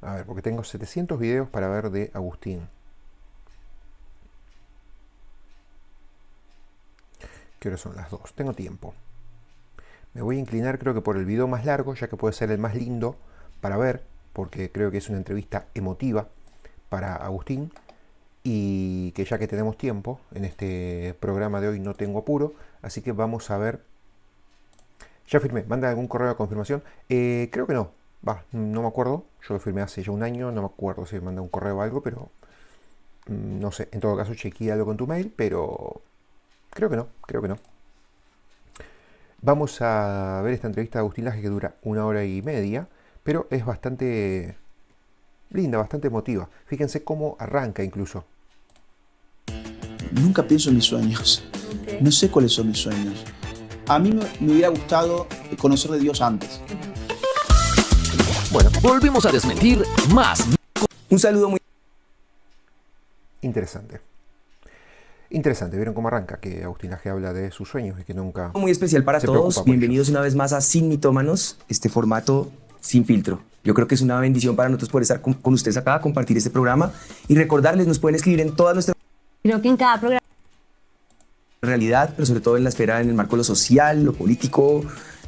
A ver, porque tengo 700 videos para ver de Agustín. ¿Qué hora son las 2? Tengo tiempo. Me voy a inclinar creo que por el video más largo, ya que puede ser el más lindo para ver, porque creo que es una entrevista emotiva para Agustín, y que ya que tenemos tiempo, en este programa de hoy no tengo apuro, así que vamos a ver. Ya firmé, manda algún correo de confirmación. Creo que no, no me acuerdo, yo lo firmé hace ya un año, no me acuerdo si me manda un correo o algo, pero no sé, en todo caso chequealo con tu mail, pero creo que no, creo que no. Vamos a ver esta entrevista de Agustín Laje que dura 1 hora y media, pero es bastante linda, bastante emotiva. Fíjense cómo arranca incluso. Nunca pienso en mis sueños. Okay. No sé cuáles son mis sueños. A mí me hubiera gustado conocer de Dios antes. Bueno, volvimos a desmentir más. Un saludo muy Interesante. Interesante, vieron cómo arranca, que Agustín Laje habla de sus sueños y que nunca especial para se preocupa todos. por Bienvenidos ellos. una vez más a Sin Mitómanos, este formato sin filtro. Yo creo que es una bendición para nosotros poder estar con ustedes acá, compartir este programa y recordarles, nos pueden escribir en todas nuestras Creo que en cada programa realidad, pero sobre todo en la esfera, en el marco de lo social, lo político.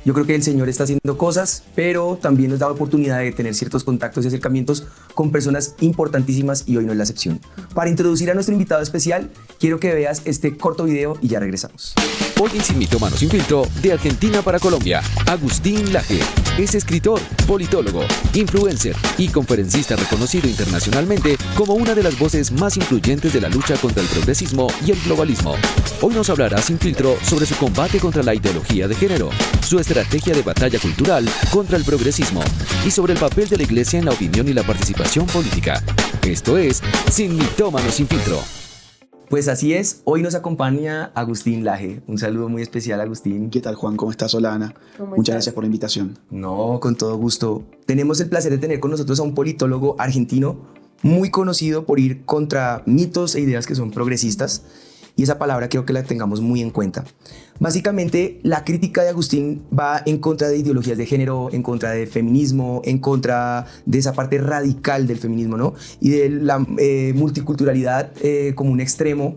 Yo creo que el Señor está haciendo cosas, pero también nos da la oportunidad de tener ciertos contactos y acercamientos con personas importantísimas y hoy no es la excepción. Para introducir a nuestro invitado especial, quiero que veas este corto video y ya regresamos. Hoy en Sin Mitómanos Sin Filtro, de Argentina para Colombia, Agustín Laje es escritor, politólogo, influencer y conferencista reconocido internacionalmente como una de las voces más influyentes de la lucha contra el progresismo y el globalismo. Hoy nos hablará sin filtro sobre su combate contra la ideología de género, su estrategia de batalla cultural contra el progresismo y sobre el papel de la Iglesia en la opinión y la participación política. Esto es Sin Mitómanos Sin Filtro. Pues así es, hoy nos acompaña Agustín Laje. Un saludo muy especial, Agustín. ¿Qué tal, Juan? ¿Cómo estás, Solana? ¿Cómo Muchas estás? gracias por la invitación. No, con todo gusto. Tenemos el placer de tener con nosotros a un politólogo argentino muy conocido por ir contra mitos e ideas que son progresistas, y esa palabra quiero que la tengamos muy en cuenta. Básicamente, la crítica de Agustín va en contra de ideologías de género, en contra del feminismo, en contra de esa parte radical del feminismo, ¿no? Y de la multiculturalidad como un extremo,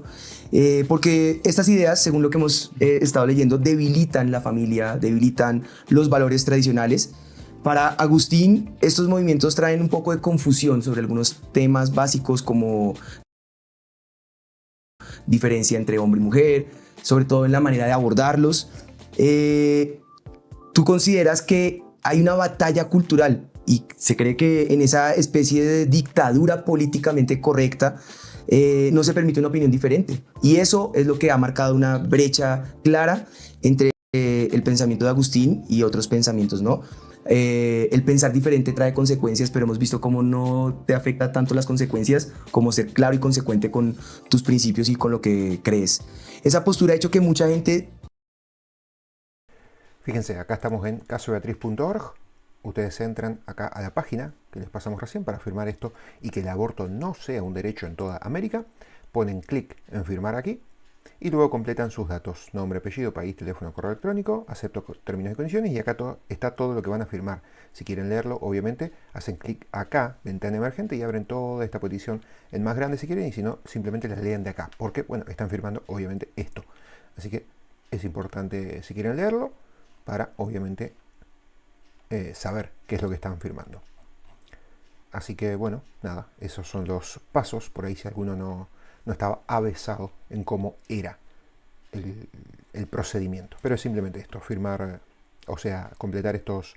porque estas ideas, según lo que hemos estado leyendo, debilitan la familia, debilitan los valores tradicionales. Para Agustín, estos movimientos traen un poco de confusión sobre algunos temas básicos como diferencia entre hombre y mujer, sobre todo en la manera de abordarlos. ¿Tú consideras que hay una batalla cultural y se cree que en esa especie de dictadura políticamente correcta no se permite una opinión diferente? Y eso es lo que ha marcado una brecha clara entre el pensamiento de Agustín y otros pensamientos, ¿no? El pensar diferente trae consecuencias, pero hemos visto cómo no te afecta tanto las consecuencias como ser claro y consecuente con tus principios y con lo que crees. Esa postura ha hecho que mucha gente... Fíjense, acá estamos en casobeatriz.org. Ustedes entran acá a la página que les pasamos recién para firmar esto y que el aborto no sea un derecho en toda América. Ponen clic en firmar aquí y luego completan sus datos: nombre, apellido, país, teléfono, correo electrónico, acepto términos y condiciones, y acá está todo lo que van a firmar. Si quieren leerlo, obviamente, hacen clic acá, ventana emergente, y abren toda esta petición en más grande si quieren, y si no, simplemente las leen de acá, porque, bueno, están firmando, obviamente, esto. Así que es importante, si quieren leerlo, para, obviamente, saber qué es lo que están firmando. Así que, bueno, nada, esos son los pasos, por ahí si alguno no estaba avesado en cómo era el procedimiento. Pero es simplemente esto: firmar, o sea, completar estas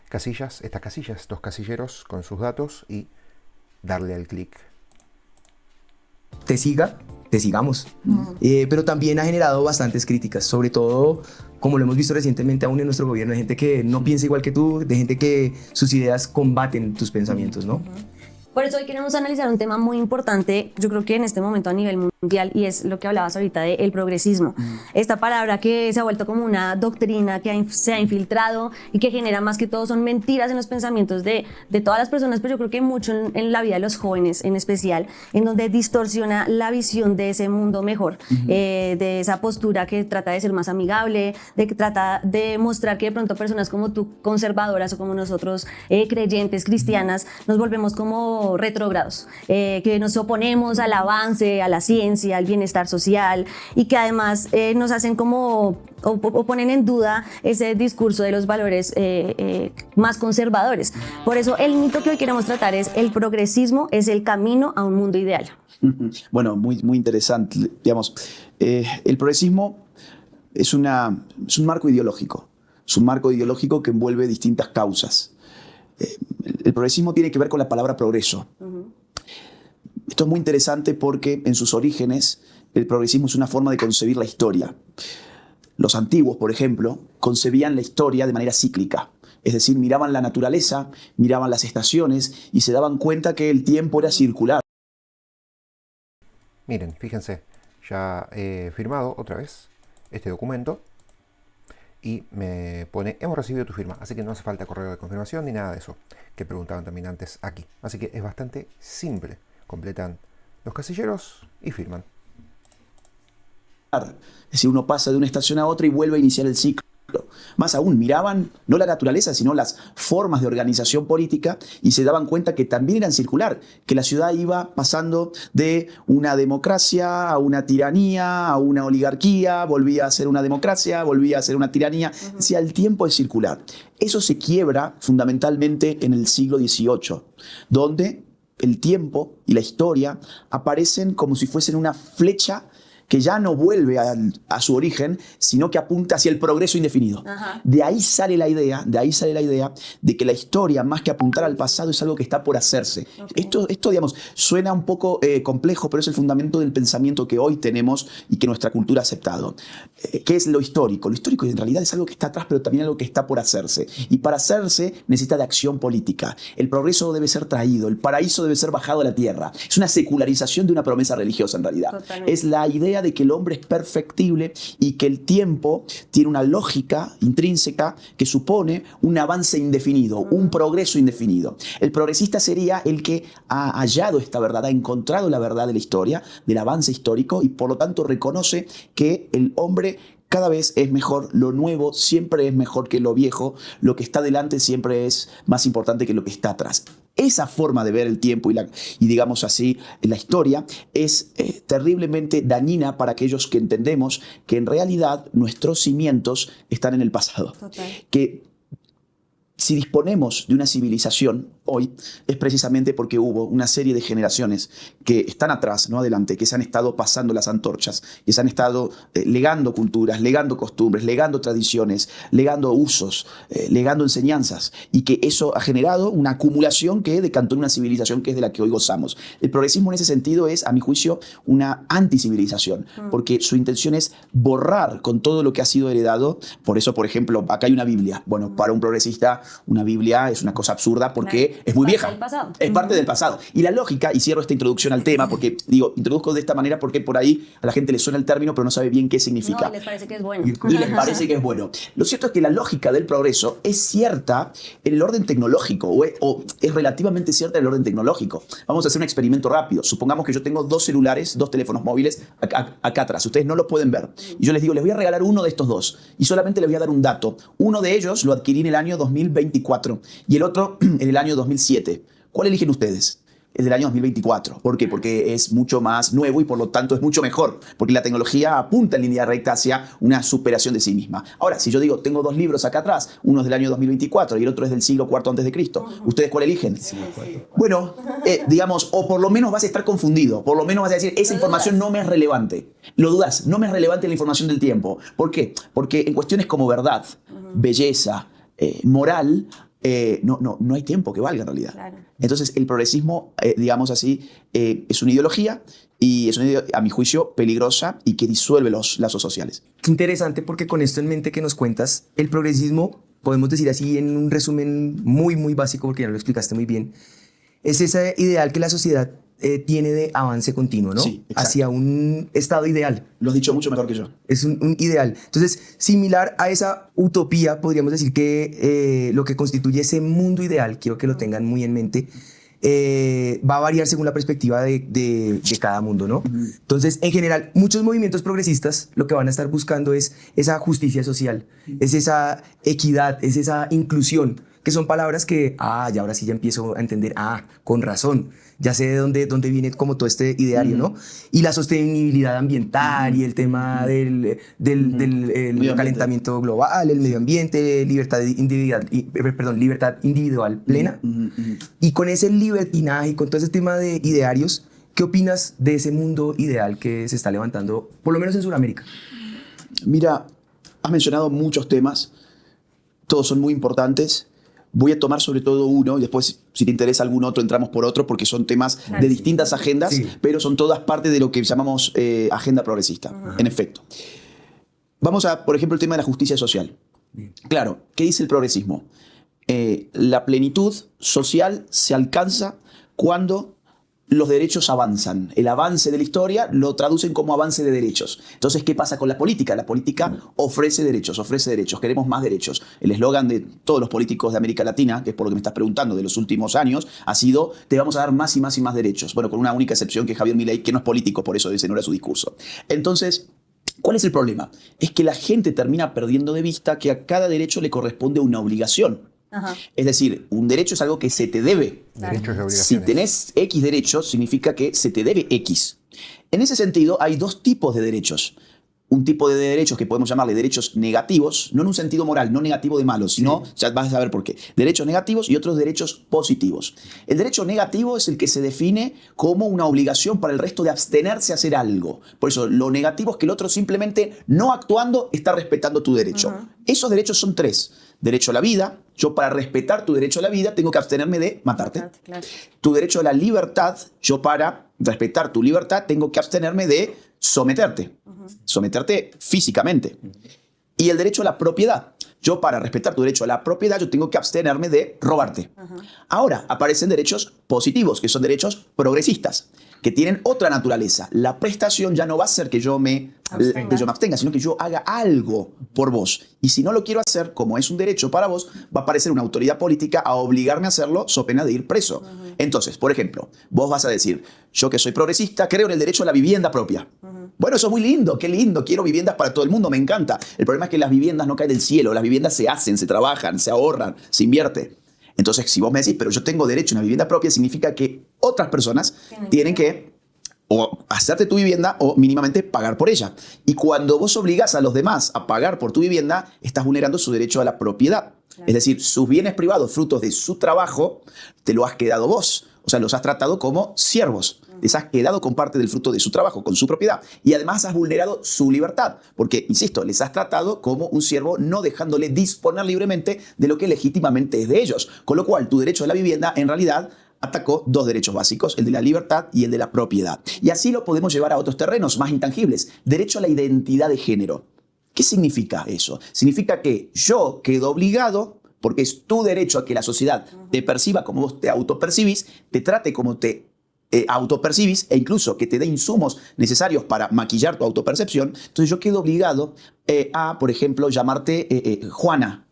casillas, estos casilleros con sus datos y darle al clic. te sigamos. Pero también ha generado bastantes críticas, sobre todo, como lo hemos visto recientemente aún en nuestro gobierno, de gente que no piensa igual que tú, de gente que sus ideas combaten tus pensamientos, ¿no? Por eso hoy queremos analizar un tema muy importante, yo creo que en este momento a nivel mundial, y es lo que hablabas ahorita del progresismo. Esta palabra que se ha vuelto como una doctrina que se ha infiltrado y que genera más que todo son mentiras en los pensamientos de todas las personas, pero yo creo que mucho en la vida de los jóvenes en especial, en donde distorsiona la visión de ese mundo mejor, de esa postura que trata de ser más amigable, de que trata de mostrar que de pronto personas como tú, conservadoras o como nosotros, creyentes, cristianas, nos volvemos como retrógrados, que nos oponemos al avance, a la ciencia, al bienestar social, y que además nos hacen como o ponen en duda ese discurso de los valores más conservadores. Por eso el mito que hoy queremos tratar es: el progresismo es el camino a un mundo ideal. Bueno, muy interesante. Digamos, el progresismo es un marco ideológico. Es un marco ideológico que envuelve distintas causas. El progresismo tiene que ver con la palabra progreso. Esto es muy interesante porque en sus orígenes el progresismo es una forma de concebir la historia. Los antiguos, por ejemplo, concebían la historia de manera cíclica. Es decir, miraban la naturaleza, miraban las estaciones y se daban cuenta que el tiempo era circular. Miren, fíjense, ya he firmado otra vez este documento y me pone: hemos recibido tu firma, así que no hace falta correo de confirmación ni nada de eso que preguntaban también antes aquí. Así que es bastante simple. Completan los casilleros y firman. Es decir, uno pasa de una estación a otra y vuelve a iniciar el ciclo. Más aún, miraban no la naturaleza, sino las formas de organización política y se daban cuenta que también eran circular, que la ciudad iba pasando de una democracia a una tiranía, a una oligarquía, volvía a ser una democracia, volvía a ser una tiranía. Decía, el tiempo es circular. Eso se quiebra fundamentalmente en el siglo XVIII, donde el tiempo y la historia aparecen como si fuesen una flecha que ya no vuelve a su origen, sino que apunta hacia el progreso indefinido. De ahí sale la idea de que la historia, más que apuntar al pasado, es algo que está por hacerse. Esto digamos, suena un poco complejo, pero es el fundamento del pensamiento que hoy tenemos y que nuestra cultura ha aceptado. ¿Qué es lo histórico? Lo histórico en realidad es algo que está atrás, pero también algo que está por hacerse. Y para hacerse necesita de acción política. El progreso debe ser traído, el paraíso debe ser bajado a la tierra. Es una secularización de una promesa religiosa en realidad. Totalmente. Es la idea de que el hombre es perfectible y que el tiempo tiene una lógica intrínseca que supone un avance indefinido, un progreso indefinido. El progresista sería el que ha hallado esta verdad, ha encontrado la verdad de la historia, del avance histórico, y por lo tanto reconoce que el hombre cada vez es mejor, lo nuevo siempre es mejor que lo viejo, lo que está delante siempre es más importante que lo que está atrás. Esa forma de ver el tiempo y digamos así, la historia es terriblemente dañina para aquellos que entendemos que en realidad nuestros cimientos están en el pasado. Total. Que si disponemos de una civilización hoy es precisamente porque hubo una serie de generaciones que están atrás, no adelante, que se han estado pasando las antorchas, que se han estado legando culturas, legando costumbres, legando tradiciones, legando usos, legando enseñanzas, y que eso ha generado una acumulación que decantó en una civilización que es de la que hoy gozamos. El progresismo en ese sentido es, a mi juicio, una anticivilización, porque su intención es borrar con todo lo que ha sido heredado. Por eso, por ejemplo, acá hay una Biblia. Bueno, para un progresista una Biblia es una cosa absurda porque es muy vieja. Es parte del pasado. Y la lógica, y cierro esta introducción al tema, porque digo, introduzco de esta manera porque por ahí a la gente le suena el término, pero no sabe bien qué significa. No, y les parece que es bueno. Y les parece que es bueno. Lo cierto es que la lógica del progreso es cierta en el orden tecnológico, o es relativamente cierta en el orden tecnológico. Vamos a hacer un experimento rápido. Supongamos que yo tengo dos celulares, dos teléfonos móviles acá atrás. Ustedes no los pueden ver. Y yo les digo, les voy a regalar uno de estos dos. Y solamente les voy a dar un dato. Uno de ellos lo adquirí en el año 2024 y el otro en el año 2007. ¿Cuál eligen ustedes? El del año 2024. ¿Por qué? Porque es mucho más nuevo y por lo tanto es mucho mejor, porque la tecnología apunta en línea recta hacia una superación de sí misma. Ahora, si yo digo, tengo dos libros acá atrás, uno es del año 2024 y el otro es del siglo IV antes de Cristo, ¿ustedes cuál eligen? Bueno, digamos, o por lo menos vas a estar confundido, por lo menos vas a decir, esa información no me es relevante. Lo dudas, no me es relevante la información del tiempo. ¿Por qué? Porque en cuestiones como verdad, belleza, moral, no hay tiempo que valga en realidad. Claro. Entonces el progresismo, digamos así, es una ideología y es una ideología, a mi juicio, peligrosa y que disuelve los lazos sociales. Qué interesante, porque con esto en mente que nos cuentas, el progresismo, podemos decir así en un resumen muy, muy básico, porque ya lo explicaste muy bien, es ese ideal que la sociedad tiene de avance continuo, ¿no? Sí, exacto. Hacia un estado ideal. Lo has dicho mucho mejor que yo. Es un ideal. Entonces, similar a esa utopía, podríamos decir que lo que constituye ese mundo ideal, quiero que lo tengan muy en mente, va a variar según la perspectiva de cada mundo, ¿no? Entonces, en general, muchos movimientos progresistas lo que van a estar buscando es esa justicia social, es esa equidad, es esa inclusión, que son palabras que, y ahora sí ya empiezo a entender, con razón, ya sé de dónde viene como todo este ideario, ¿no? Y la sostenibilidad ambiental y el tema del calentamiento global, el medio ambiente, libertad individual plena. Y con ese libertinaje y con todo ese tema de idearios, ¿qué opinas de ese mundo ideal que se está levantando, por lo menos en Sudamérica? Mira, has mencionado muchos temas, todos son muy importantes. Voy a tomar sobre todo uno y después, si te interesa algún otro, entramos por otro, porque son temas de distintas agendas, Sí. pero son todas parte de lo que llamamos agenda progresista, en efecto. Vamos a, por ejemplo, el tema de la justicia social. Claro, ¿qué dice el progresismo? La plenitud social se alcanza cuando los derechos avanzan. El avance de la historia lo traducen como avance de derechos. Entonces, ¿qué pasa con la política? La política ofrece derechos, queremos más derechos. El eslogan de todos los políticos de América Latina, que es por lo que me estás preguntando, de los últimos años, ha sido: te vamos a dar más y más y más derechos. Bueno, con una única excepción, que es Javier Milei, que no es político, por eso ese no era su discurso. Entonces, ¿cuál es el problema? Es que la gente termina perdiendo de vista que a cada derecho le corresponde una obligación. Ajá. Es decir, un derecho es algo que se te debe. Derechos y obligaciones. Si tenés X derechos, significa que se te debe X. En ese sentido, hay dos tipos de derechos. Un tipo de derechos que podemos llamarle derechos negativos, no en un sentido moral, no negativo de malo, sino, ya vas a saber por qué, derechos negativos y otros derechos positivos. El derecho negativo es el que se define como una obligación para el resto de abstenerse a hacer algo. Por eso, lo negativo es que el otro simplemente no actuando está respetando tu derecho. Esos derechos son tres. Derecho a la vida. Yo, para respetar tu derecho a la vida, tengo que abstenerme de matarte. Claro. Tu derecho a la libertad. Yo, para respetar tu libertad, tengo que abstenerme de someterte. Someterte físicamente. Y el derecho a la propiedad. Yo, para respetar tu derecho a la propiedad, yo tengo que abstenerme de robarte. Ahora aparecen derechos positivos, que son derechos progresistas, que tienen otra naturaleza. La prestación ya no va a ser que yo me abstenga, sino que yo haga algo por vos. Y si no lo quiero hacer, como es un derecho para vos, va a aparecer una autoridad política a obligarme a hacerlo, so pena de ir preso. Entonces, por ejemplo, vos vas a decir: yo, que soy progresista, creo en el derecho a la vivienda propia. Bueno, eso es muy lindo, qué lindo, quiero viviendas para todo el mundo, me encanta. El problema es que las viviendas no caen del cielo, las viviendas se hacen, se trabajan, se ahorran, se invierte. Entonces, si vos me decís: pero yo tengo derecho a una vivienda propia, significa que otras personas tienen que o hacerte tu vivienda o mínimamente pagar por ella. Y cuando vos obligás a los demás a pagar por tu vivienda, estás vulnerando su derecho a la propiedad. Es decir, sus bienes privados, frutos de su trabajo, te lo has quedado vos. O sea, los has tratado como siervos. Les has quedado con parte del fruto de su trabajo, con su propiedad. Y además has vulnerado su libertad. Porque, insisto, les has tratado como un siervo, no dejándole disponer libremente de lo que legítimamente es de ellos. Con lo cual, tu derecho a la vivienda, en realidad, atacó dos derechos básicos: el de la libertad y el de la propiedad. Y así lo podemos llevar a otros terrenos más intangibles. Derecho a la identidad de género. ¿Qué significa eso? Significa que yo quedo obligado, porque es tu derecho a que la sociedad te perciba como vos te autopercibís, te trate como te autopercibís, e incluso que te dé insumos necesarios para maquillar tu autopercepción. Entonces yo quedo obligado a, por ejemplo, llamarte Juana.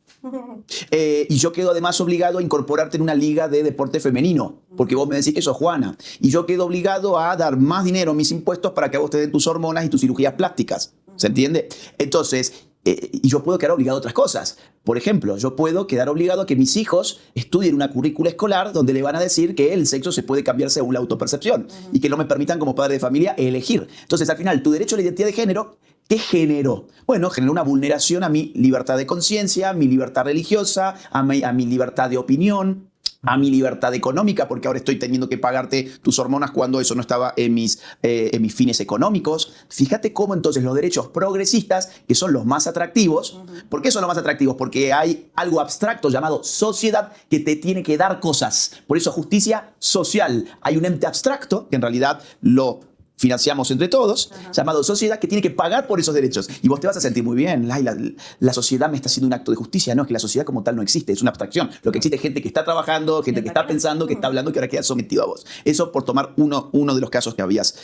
Y yo quedo además obligado a incorporarte en una liga de deporte femenino, porque vos me decís que sos Juana. Y yo quedo obligado a dar más dinero en mis impuestos para que a vos te den tus hormonas y tus cirugías plásticas. ¿Se entiende? Entonces, y yo puedo quedar obligado a otras cosas. Por ejemplo, yo puedo quedar obligado a que mis hijos estudien una currícula escolar donde le van a decir que el sexo se puede cambiar según la autopercepción y que no me permitan, como padre de familia, elegir. Entonces, al final, tu derecho a la identidad de género, ¿qué generó? Bueno, generó una vulneración a mi libertad de conciencia, a mi libertad religiosa, a mi libertad de opinión, a mi libertad económica, porque ahora estoy teniendo que pagarte tus hormonas cuando eso no estaba en mis fines económicos. Fíjate cómo entonces los derechos progresistas, que son los más atractivos, ¿por qué son los más atractivos? Porque hay algo abstracto llamado sociedad que te tiene que dar cosas. Por eso justicia social. Hay un ente abstracto que en realidad lo financiamos entre todos, llamado sociedad, que tiene que pagar por esos derechos. Y vos te vas a sentir muy bien. Ay, la sociedad me está haciendo un acto de justicia. No, es que la sociedad como tal no existe, es una abstracción. Lo que existe es gente que está trabajando, gente que está pensando, que está hablando, que ahora queda sometido a vos. Eso por tomar uno de los casos que habías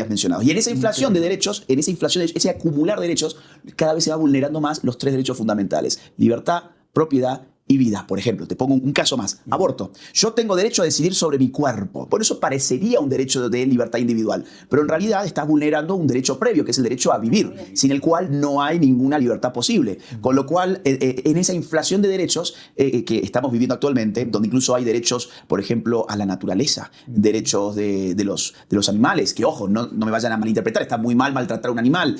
mencionado. Y en esa inflación de derechos, ese acumular de derechos, cada vez se va vulnerando más los 3 derechos fundamentales: libertad, propiedad y vida. Por ejemplo, te pongo un caso más: aborto. Yo tengo derecho a decidir sobre mi cuerpo. Por eso parecería un derecho de libertad individual, pero en realidad estás vulnerando un derecho previo, que es el derecho a vivir, sin el cual no hay ninguna libertad posible. Con lo cual, en esa inflación de derechos que estamos viviendo actualmente, donde incluso hay derechos, por ejemplo, a la naturaleza, derechos de los animales, que ojo, no me vayan a malinterpretar, está muy mal maltratar a un animal,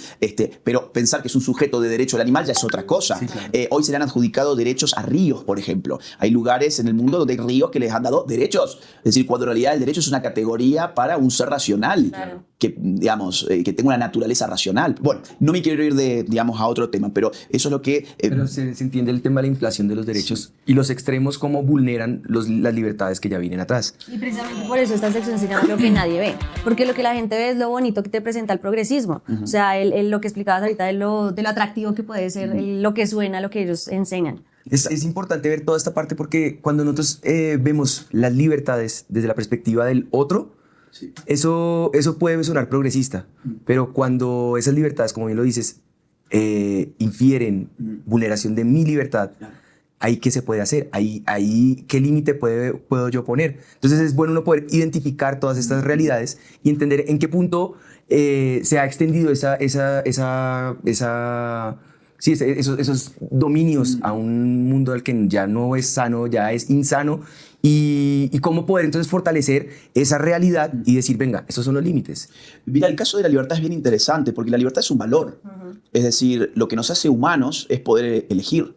pero pensar que es un sujeto de derecho el animal ya es otra cosa. Sí, claro. Hoy se le han adjudicado derechos a ríos, por ejemplo. Hay lugares en el mundo donde hay ríos que les han dado derechos. Es decir, cuando en realidad el derecho es una categoría para un ser racional, claro, que, digamos, que tenga una naturaleza racional. Bueno, no me quiero ir digamos, a otro tema, pero eso es lo que... pero se entiende el tema de la inflación de los derechos, sí, y los extremos cómo vulneran las libertades que ya vienen atrás. Y precisamente por eso esta sección se llama Lo que nadie ve, porque lo que la gente ve es lo bonito que te presenta el progresismo. O sea, lo que explicabas ahorita de lo atractivo que puede ser, lo que suena, lo que ellos enseñan. Es importante ver toda esta parte porque cuando nosotros vemos las libertades desde la perspectiva del otro, sí, eso puede sonar progresista, pero cuando esas libertades, como bien lo dices, infieren vulneración de mi libertad, ¿ahí qué se puede hacer? ¿Ahí qué límite puedo yo poner? Entonces es bueno uno poder identificar todas estas realidades y entender en qué punto se ha extendido esos dominios a un mundo al que ya no es sano, ya es insano, y cómo poder entonces fortalecer esa realidad y decir, venga, estos son los límites. Mira, el caso de la libertad es bien interesante porque la libertad es un valor. Es decir, lo que nos hace humanos es poder elegir.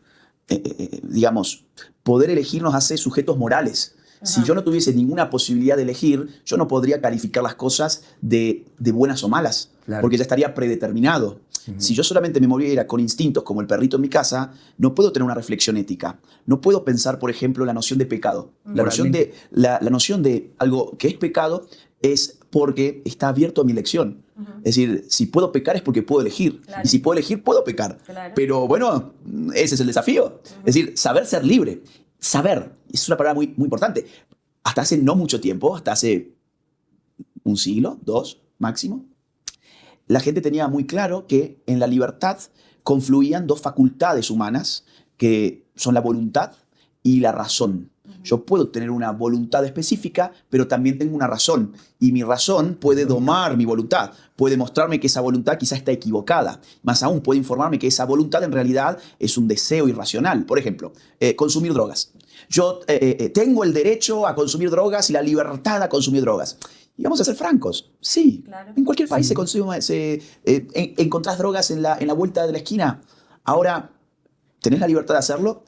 Digamos, poder elegir nos hace sujetos morales. Si yo no tuviese ninguna posibilidad de elegir, yo no podría calificar las cosas de buenas o malas, claro, porque ya estaría predeterminado. Si yo solamente me moviera con instintos como el perrito en mi casa, no puedo tener una reflexión ética. No puedo pensar, por ejemplo, la noción de pecado. La noción de algo que es pecado es porque está abierto a mi elección. Es decir, si puedo pecar es porque puedo elegir. Claro. Y si puedo elegir, puedo pecar. Claro. Pero bueno, ese es el desafío. Es decir, saber ser libre. Saber es una palabra muy, muy importante. Hasta hace no mucho tiempo, hasta hace un siglo, 2 máximo, la gente tenía muy claro que en la libertad confluían 2 facultades humanas, que son la voluntad y la razón. Yo puedo tener una voluntad específica, pero también tengo una razón. Y mi razón puede domar mi voluntad. Puede mostrarme que esa voluntad quizá está equivocada. Más aún, puede informarme que esa voluntad en realidad es un deseo irracional. Por ejemplo, consumir drogas. Yo tengo el derecho a consumir drogas y la libertad a consumir drogas. Y vamos a ser francos. Sí, claro, en cualquier país encontrás drogas en la vuelta de la esquina. Ahora, ¿tenés la libertad de hacerlo?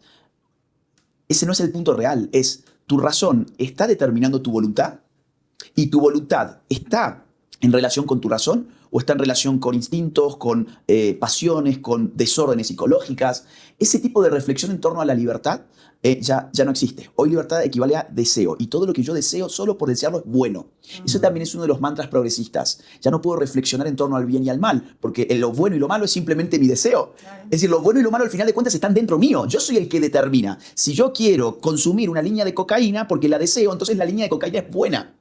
Ese no es el punto real, es tu razón está determinando tu voluntad y tu voluntad está en relación con tu razón o está en relación con instintos, con pasiones, con desórdenes psicológicas. Ese tipo de reflexión en torno a la libertad ya no existe. Hoy libertad equivale a deseo y todo lo que yo deseo solo por desearlo es bueno. Eso también es uno de los mantras progresistas. Ya no puedo reflexionar en torno al bien y al mal, porque lo bueno y lo malo es simplemente mi deseo. Es decir, lo bueno y lo malo al final de cuentas están dentro mío. Yo soy el que determina. Si yo quiero consumir una línea de cocaína porque la deseo, entonces la línea de cocaína es buena.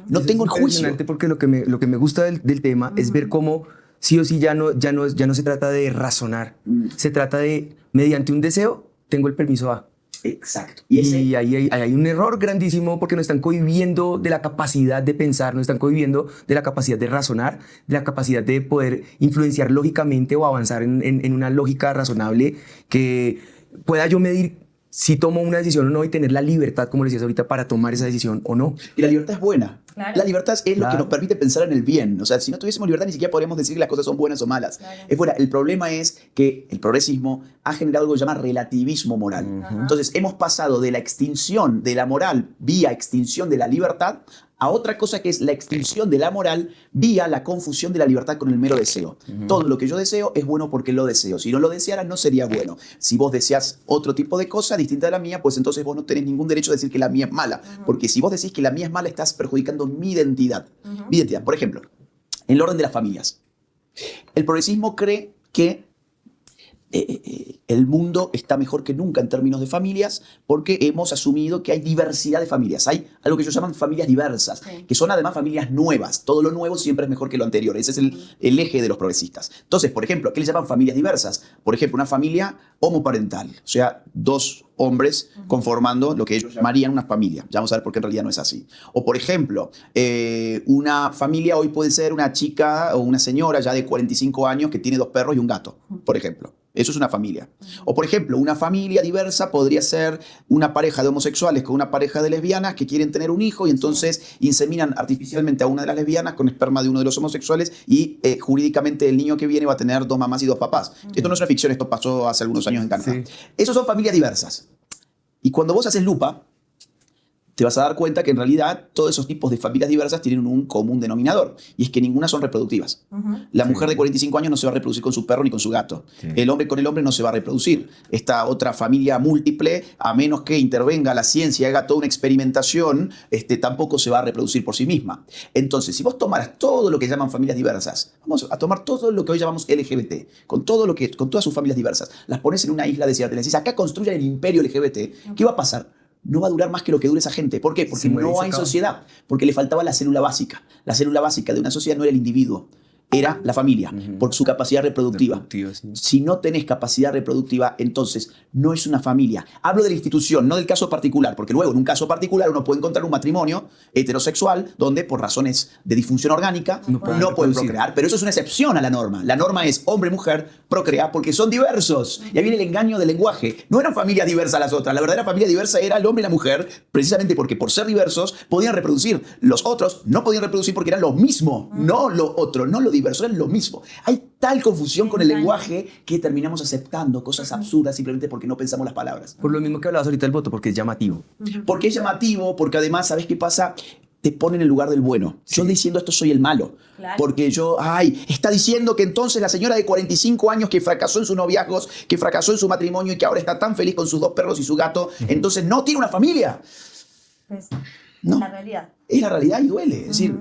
No tengo el juicio. Porque lo que me gusta del tema es ver cómo sí o sí ya no se trata de razonar. Se trata de, mediante un deseo, tengo el permiso a. Exacto. Y ahí hay un error grandísimo porque nos están cohibiendo de la capacidad de pensar, nos están cohibiendo de la capacidad de razonar, de la capacidad de poder influenciar lógicamente o avanzar en una lógica razonable que pueda yo medir si tomo una decisión o no y tener la libertad, como decías ahorita, para tomar esa decisión o no. Y la libertad es buena. Claro. La libertad es lo que nos permite pensar en el bien. O sea, si no tuviésemos libertad ni siquiera podríamos decir que las cosas son buenas o malas. Claro. Es buena. El problema es que el progresismo ha generado algo que se llama relativismo moral. Entonces, hemos pasado de la extinción de la moral vía extinción de la libertad a otra cosa que es la extinción de la moral vía la confusión de la libertad con el mero deseo. Todo lo que yo deseo es bueno porque lo deseo. Si no lo deseara, no sería bueno. Si vos deseas otro tipo de cosa distinta de la mía, pues entonces vos no tenés ningún derecho a decir que la mía es mala. Porque si vos decís que la mía es mala, estás perjudicando mi identidad. Mi identidad. Por ejemplo, en el orden de las familias. El progresismo cree que el mundo está mejor que nunca en términos de familias porque hemos asumido que hay diversidad de familias. Hay algo que ellos llaman familias diversas, que son además familias nuevas. Todo lo nuevo siempre es mejor que lo anterior. Ese es el eje de los progresistas. Entonces, por ejemplo, ¿qué le llaman familias diversas? Por ejemplo, una familia homoparental, o sea, dos hombres conformando lo que ellos llamarían una familia. Ya vamos a ver por qué en realidad no es así. O por ejemplo, una familia hoy puede ser una chica o una señora ya de 45 años que tiene 2 perros y un gato, por ejemplo. Eso es una familia. O por ejemplo, una familia diversa podría ser una pareja de homosexuales con una pareja de lesbianas que quieren tener un hijo y entonces inseminan artificialmente a una de las lesbianas con esperma de uno de los homosexuales y jurídicamente el niño que viene va a tener 2 mamás y 2 papás. Esto no es una ficción, esto pasó hace algunos años en Canadá. Sí. Esos son familias diversas. Y cuando vos haces lupa, te vas a dar cuenta que en realidad todos esos tipos de familias diversas tienen un común denominador, y es que ninguna son reproductivas. La mujer de 45 años no se va a reproducir con su perro ni con su gato. El hombre con el hombre no se va a reproducir. Esta otra familia múltiple, a menos que intervenga la ciencia y haga toda una experimentación, tampoco se va a reproducir por sí misma. Entonces, si vos tomaras todo lo que llaman familias diversas, vamos a tomar todo lo que hoy llamamos LGBT, con todas sus familias diversas, las pones en una isla desierta y le decís, acá construyan el imperio LGBT, ¿qué va a pasar? No va a durar más que lo que dure esa gente. ¿Por qué? Porque no hay sociedad. Porque le faltaba la célula básica. La célula básica de una sociedad no era el individuo, era la familia, por su capacidad reproductiva. Si no tenés capacidad reproductiva, entonces no es una familia. Hablo de la institución, no del caso particular, porque luego en un caso particular uno puede encontrar un matrimonio heterosexual donde por razones de disfunción orgánica no pueden procrear, pero eso es una excepción a la norma. La norma es hombre-mujer procrear porque son diversos. Y ahí viene el engaño del lenguaje. No eran familias diversas las otras, la verdadera familia diversa era el hombre y la mujer, precisamente porque por ser diversos podían reproducir. Los otros no podían reproducir porque eran lo mismo, no lo otro, no lo diverso, eran lo mismo. Hay tal confusión con el lenguaje que terminamos aceptando cosas absurdas simplemente porque no pensamos las palabras. Por lo mismo que hablabas ahorita del voto, porque es llamativo. Porque es llamativo, porque además, ¿sabes qué pasa? Te pone en el lugar del bueno. Yo diciendo esto soy el malo. Claro. Porque está diciendo que entonces la señora de 45 años que fracasó en sus noviazgos, que fracasó en su matrimonio y que ahora está tan feliz con sus 2 perros y su gato, entonces no tiene una familia. Pues, no. la realidad. Es la realidad y duele. Es decir,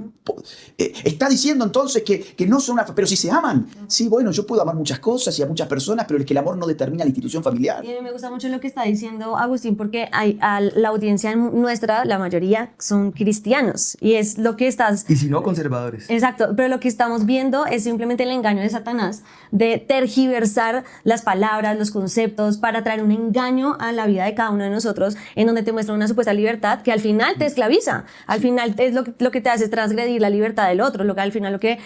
está diciendo entonces que no son una... Pero si se aman. Sí, bueno, yo puedo amar muchas cosas y a muchas personas, pero es que el amor no determina la institución familiar. Y a mí me gusta mucho lo que está diciendo Agustín, porque la audiencia nuestra, la mayoría, son cristianos. Y es lo que estás... Y si no, conservadores. Exacto, pero lo que estamos viendo es simplemente el engaño de Satanás de tergiversar las palabras, los conceptos, para traer un engaño a la vida de cada uno de nosotros, en donde te muestra una supuesta libertad que al final te esclaviza. Al final es lo que te hace transgredir la libertad del otro, lo que al final lo que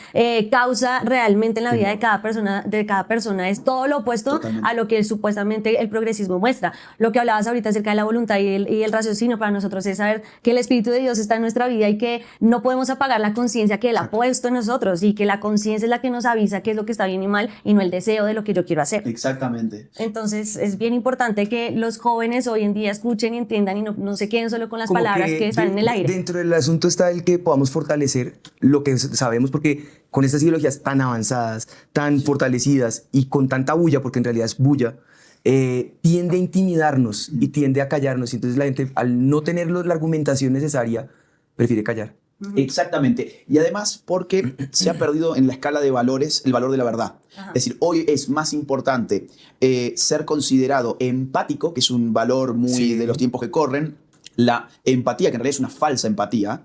causa realmente en la vida de cada persona es todo lo opuesto a lo que supuestamente el progresismo muestra. Lo que hablabas ahorita acerca de la voluntad y el raciocinio para nosotros es saber que el Espíritu de Dios está en nuestra vida y que no podemos apagar la conciencia que Él ha puesto en nosotros, y que la conciencia es la que nos avisa qué es lo que está bien y mal, y no el deseo de lo que yo quiero hacer. Exactamente. Entonces es bien importante que los jóvenes hoy en día escuchen y entiendan y no se queden solo con las palabras que están en el aire. Dentro del asunto está el que podamos fortalecer lo que sabemos, porque con estas ideologías tan avanzadas, tan fortalecidas y con tanta bulla, porque en realidad es bulla, tiende a intimidarnos y tiende a callarnos. Y entonces la gente, al no tener la argumentación necesaria, prefiere callar. Exactamente. Y además porque se ha perdido en la escala de valores el valor de la verdad. Es decir, hoy es más importante ser considerado empático, que es un valor muy de los tiempos que corren. La empatía, que en realidad es una falsa empatía,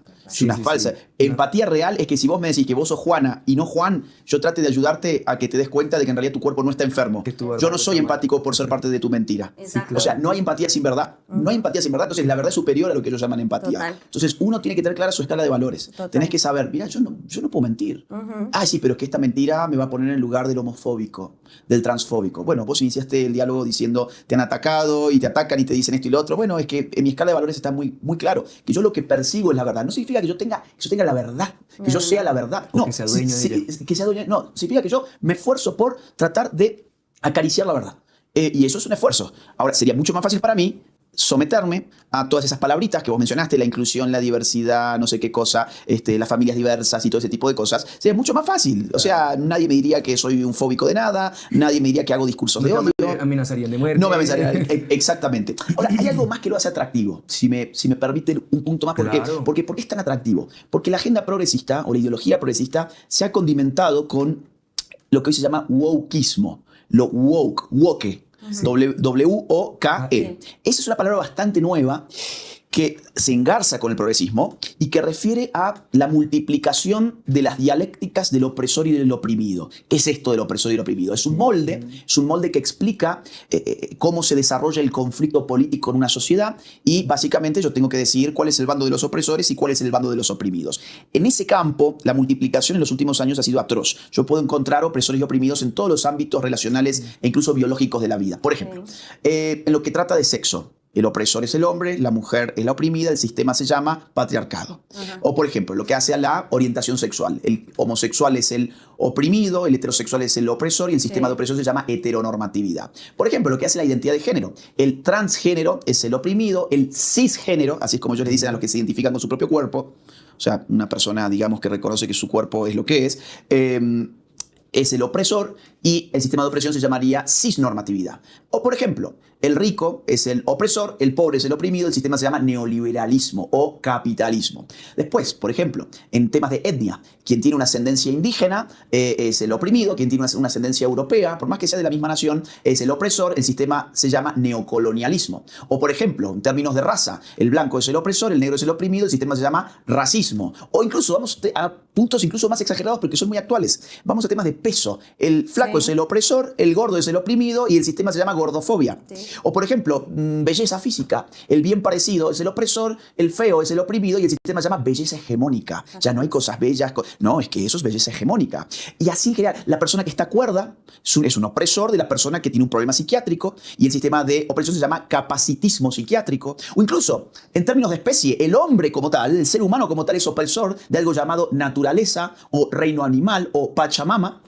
empatía real es que si vos me decís que vos sos Juana y no Juan, yo trate de ayudarte a que te des cuenta de que en realidad tu cuerpo no está enfermo. Yo no soy empático por ser parte de tu mentira. O sea, no hay empatía sin verdad. No hay empatía sin verdad. Entonces la verdad es superior a lo que ellos llaman empatía. Total. Entonces uno tiene que tener clara su escala de valores. Tenés que saber, mira, yo no puedo mentir. Sí, pero es que esta mentira me va a poner en el lugar del homofóbico, del transfóbico. Bueno, vos iniciaste el diálogo diciendo te han atacado y te atacan y te dicen esto y lo otro. Bueno, es que en mi escala de valores está muy, muy claro que yo lo que persigo es la verdad. No significa que yo tenga la verdad, que yo sea la verdad. No, que sea dueño de ella. Que sea dueño, no, significa que yo me esfuerzo por tratar de acariciar la verdad. Y eso es un esfuerzo. Ahora, sería mucho más fácil para mí someterme a todas esas palabritas que vos mencionaste, la inclusión, la diversidad, no sé qué cosa, las familias diversas y todo ese tipo de cosas. Sería mucho más fácil. O sea, nadie me diría que soy un fóbico de nada, nadie me diría que hago discursos de odio. amenazarían de muerte. No me amenazarían, exactamente. Ahora, hay algo más que lo hace atractivo, si me permiten un punto más. ¿Por qué? Claro. ¿Por qué es tan atractivo? Porque la agenda progresista o la ideología progresista se ha condimentado con lo que hoy se llama wokeismo. Lo woke. W-O-K-E. Esa es una palabra bastante nueva que se engarza con el progresismo y que refiere a la multiplicación de las dialécticas del opresor y del oprimido. ¿Qué es esto del opresor y del oprimido? Es un molde que explica cómo se desarrolla el conflicto político en una sociedad y básicamente yo tengo que decidir cuál es el bando de los opresores y cuál es el bando de los oprimidos. En ese campo, la multiplicación en los últimos años ha sido atroz. Yo puedo encontrar opresores y oprimidos en todos los ámbitos relacionales e incluso biológicos de la vida. Por ejemplo, en lo que trata de sexo, el opresor es el hombre, la mujer es la oprimida, el sistema se llama patriarcado. O, por ejemplo, lo que hace a la orientación sexual. El homosexual es el oprimido, el heterosexual es el opresor y el sistema de opresión se llama heteronormatividad. Por ejemplo, lo que hace la identidad de género. El transgénero es el oprimido, el cisgénero, así es como ellos le dicen a los que se identifican con su propio cuerpo, o sea, una persona, digamos, que reconoce que su cuerpo es lo que es el opresor y el sistema de opresión se llamaría cisnormatividad. O, por ejemplo, el rico es el opresor, el pobre es el oprimido, el sistema se llama neoliberalismo o capitalismo. Después, por ejemplo, en temas de etnia, quien tiene una ascendencia indígena es el oprimido, quien tiene una ascendencia europea, por más que sea de la misma nación, es el opresor, el sistema se llama neocolonialismo. O, por ejemplo, en términos de raza, el blanco es el opresor, el negro es el oprimido, el sistema se llama racismo. O incluso vamos a puntos incluso más exagerados porque son muy actuales. Vamos a temas de peso. El flaco es el opresor, el gordo es el oprimido y el sistema se llama gordofobia. O, por ejemplo, belleza física. El bien parecido es el opresor, el feo es el oprimido y el sistema se llama belleza hegemónica. Ya no hay cosas bellas. No, es que eso es belleza hegemónica. Y así en general, la persona que está cuerda es un opresor de la persona que tiene un problema psiquiátrico y el sistema de opresión se llama capacitismo psiquiátrico. O incluso, en términos de especie, el hombre como tal, el ser humano como tal es opresor de algo llamado naturaleza o reino animal o Pachamama.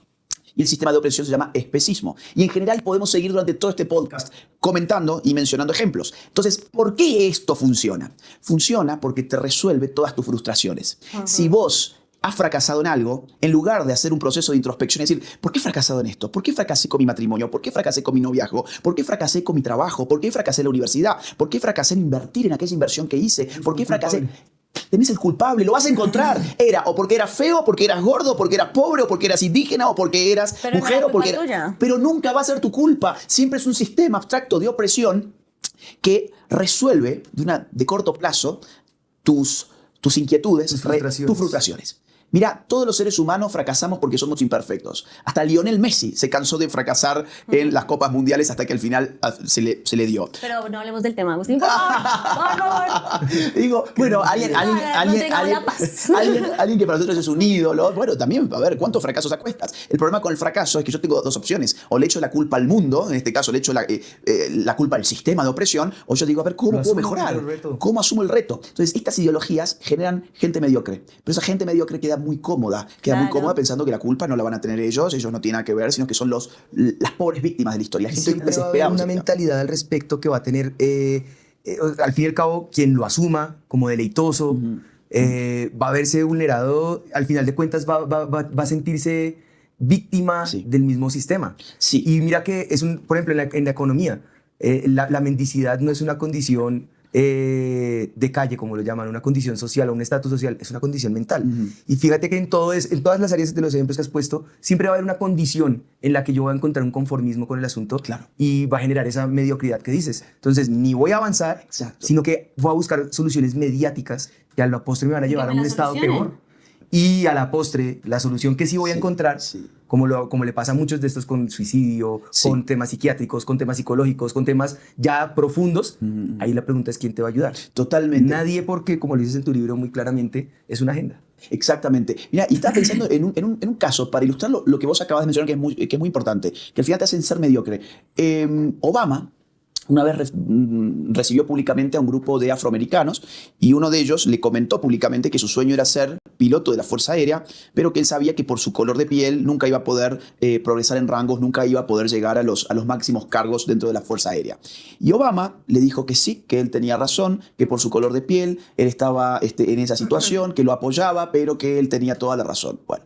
Y el sistema de opresión se llama especismo. Y en general podemos seguir durante todo este podcast comentando y mencionando ejemplos. Entonces, ¿por qué esto funciona? Funciona porque te resuelve todas tus frustraciones. Si vos has fracasado en algo, en lugar de hacer un proceso de introspección y decir, ¿por qué he fracasado en esto? ¿Por qué fracasé con mi matrimonio? ¿Por qué fracasé con mi noviazgo? ¿Por qué fracasé con mi trabajo? ¿Por qué fracasé en la universidad? ¿Por qué fracasé en invertir en aquella inversión que hice? ¿Por qué fracasé? Tenés el culpable, lo vas a encontrar. Era o porque eras feo, porque eras gordo, porque eras pobre, o porque eras indígena, o porque eras mujer, o porque Pero nunca va a ser tu culpa. Siempre es un sistema abstracto de opresión que resuelve de corto plazo tus inquietudes, tus frustraciones. Mira, todos los seres humanos fracasamos porque somos imperfectos. Hasta Lionel Messi se cansó de fracasar en las Copas Mundiales hasta que al final se le dio. Pero no hablemos del tema, Agustín. Por favor. Digo, bueno, alguien que para nosotros es un ídolo. Bueno, también, a ver, ¿cuántos fracasos acuestas? El problema con el fracaso es que yo tengo dos opciones. O le echo la culpa al mundo, en este caso le echo la culpa al sistema de opresión, o yo digo, a ver, ¿cómo puedo mejorar? ¿Cómo asumo el reto? Entonces, estas ideologías generan gente mediocre. Pero esa gente mediocre queda muy cómoda. Muy cómoda pensando que la culpa no la van a tener ellos no tienen nada que ver, sino que son las pobres víctimas de la historia. La gente desesperada. Una mentalidad al respecto que va a tener, al fin y al cabo, quien lo asuma como deleitoso, va a verse vulnerado, al final de cuentas va a sentirse víctima del mismo sistema. Sí. Y mira que, por ejemplo, en la economía, la mendicidad no es una condición de calle, como lo llaman, una condición social o un estatus social, es una condición mental. Y fíjate que en todas las áreas de los ejemplos que has puesto, siempre va a haber una condición en la que yo voy a encontrar un conformismo con el asunto y va a generar esa mediocridad que dices. Entonces, ni voy a avanzar, sino que voy a buscar soluciones mediáticas que a la postre me van a llevar a un estado peor. Y a la postre, la solución que sí voy a encontrar, como le pasa a muchos de estos con suicidio, con temas psiquiátricos, con temas psicológicos, con temas ya profundos, ahí la pregunta es ¿quién te va a ayudar? Totalmente. Nadie, porque como lo dices en tu libro muy claramente, es una agenda. Exactamente. Mira, y estaba pensando en un caso, para ilustrar lo que vos acabas de mencionar, que es muy importante, que al final te hacen ser mediocre. Obama una vez recibió públicamente a un grupo de afroamericanos y uno de ellos le comentó públicamente que su sueño era ser piloto de la Fuerza Aérea, pero que él sabía que por su color de piel nunca iba a poder progresar en rangos, nunca iba a poder llegar a los máximos cargos dentro de la Fuerza Aérea. Y Obama le dijo que sí, que él tenía razón, que por su color de piel él estaba en esa situación, que lo apoyaba, pero que él tenía toda la razón. Bueno,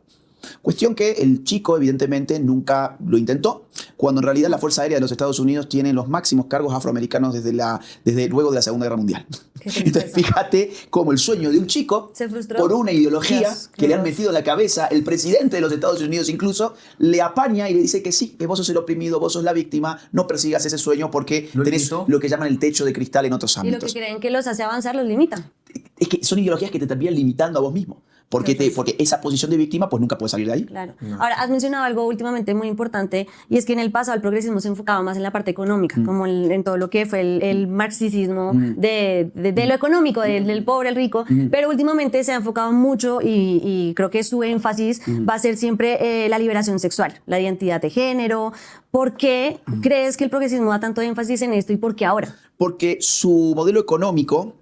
cuestión que el chico evidentemente nunca lo intentó, cuando en realidad la Fuerza Aérea de los Estados Unidos tiene los máximos cargos afroamericanos desde luego de la Segunda Guerra Mundial. Entonces fíjate cómo el sueño de un chico, se frustró por una ideología Dios, que le han Dios. metido en la cabeza, el presidente de los Estados Unidos incluso, le apaña y le dice que sí, que vos sos el oprimido, vos sos la víctima, no persigas ese sueño porque ¿Lo tenés limitó? lo que llaman el techo de cristal en otros Y lo que ámbitos. creen que los hace avanzar los limita. Es que son ideologías que te terminan limitando a vos mismo. Porque esa posición de víctima, pues nunca puedes salir de ahí. Claro. Ahora, has mencionado algo últimamente muy importante, y es que en el pasado el progresismo se enfocaba más en la parte económica, como en todo lo que fue el marxismo de lo económico, del pobre al rico, pero últimamente se ha enfocado mucho, y creo que su énfasis va a ser siempre la liberación sexual, la identidad de género. ¿Por qué crees que el progresismo da tanto énfasis en esto y por qué ahora? Porque su modelo económico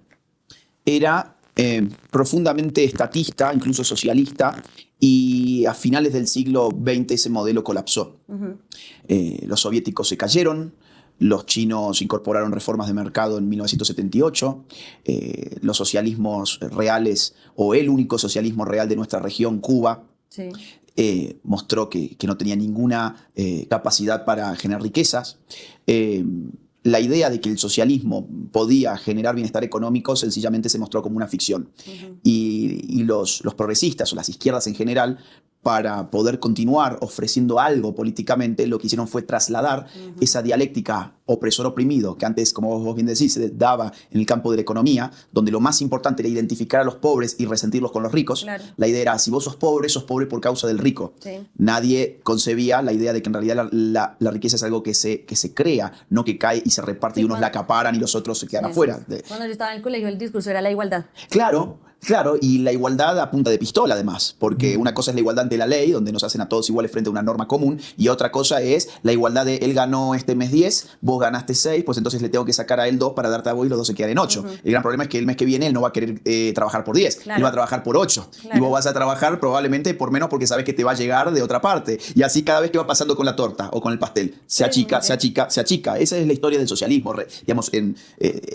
era profundamente estatista, incluso socialista, y a finales del siglo XX ese modelo colapsó. Los soviéticos se cayeron, los chinos incorporaron reformas de mercado en 1978, los socialismos reales, o el único socialismo real de nuestra región, Cuba, Sí. mostró que no tenía ninguna capacidad para generar riquezas. La idea de que el socialismo podía generar bienestar económico sencillamente se mostró como una ficción. Y los progresistas o las izquierdas en general, para poder continuar ofreciendo algo políticamente, lo que hicieron fue trasladar esa dialéctica opresor-oprimido, que antes, como vos bien decís, se daba en el campo de la economía, donde lo más importante era identificar a los pobres y resentirlos con los ricos. Claro. La idea era, si vos sos pobre por causa del rico. Sí. Nadie concebía la idea de que en realidad la riqueza es algo que se crea, no que cae y se reparte, Sí, y unos cuando- la acaparan y los otros se quedan Sí. afuera. Cuando yo estaba en el colegio, el discurso era la igualdad. Claro, y la igualdad a punta de pistola además, porque una cosa es la igualdad ante la ley, donde nos hacen a todos iguales frente a una norma común, y otra cosa es la igualdad de él ganó este mes 10, vos ganaste 6, pues entonces le tengo que sacar a él 2 para darte a vos y los 2 se quedan en 8. El gran problema es que el mes que viene él no va a querer trabajar por 10, Claro. él va a trabajar por 8, Claro. y vos vas a trabajar probablemente por menos porque sabes que te va a llegar de otra parte, y así cada vez que va pasando con la torta o con el pastel, se achica, se achica, se achica. Esa es la historia del socialismo, digamos, en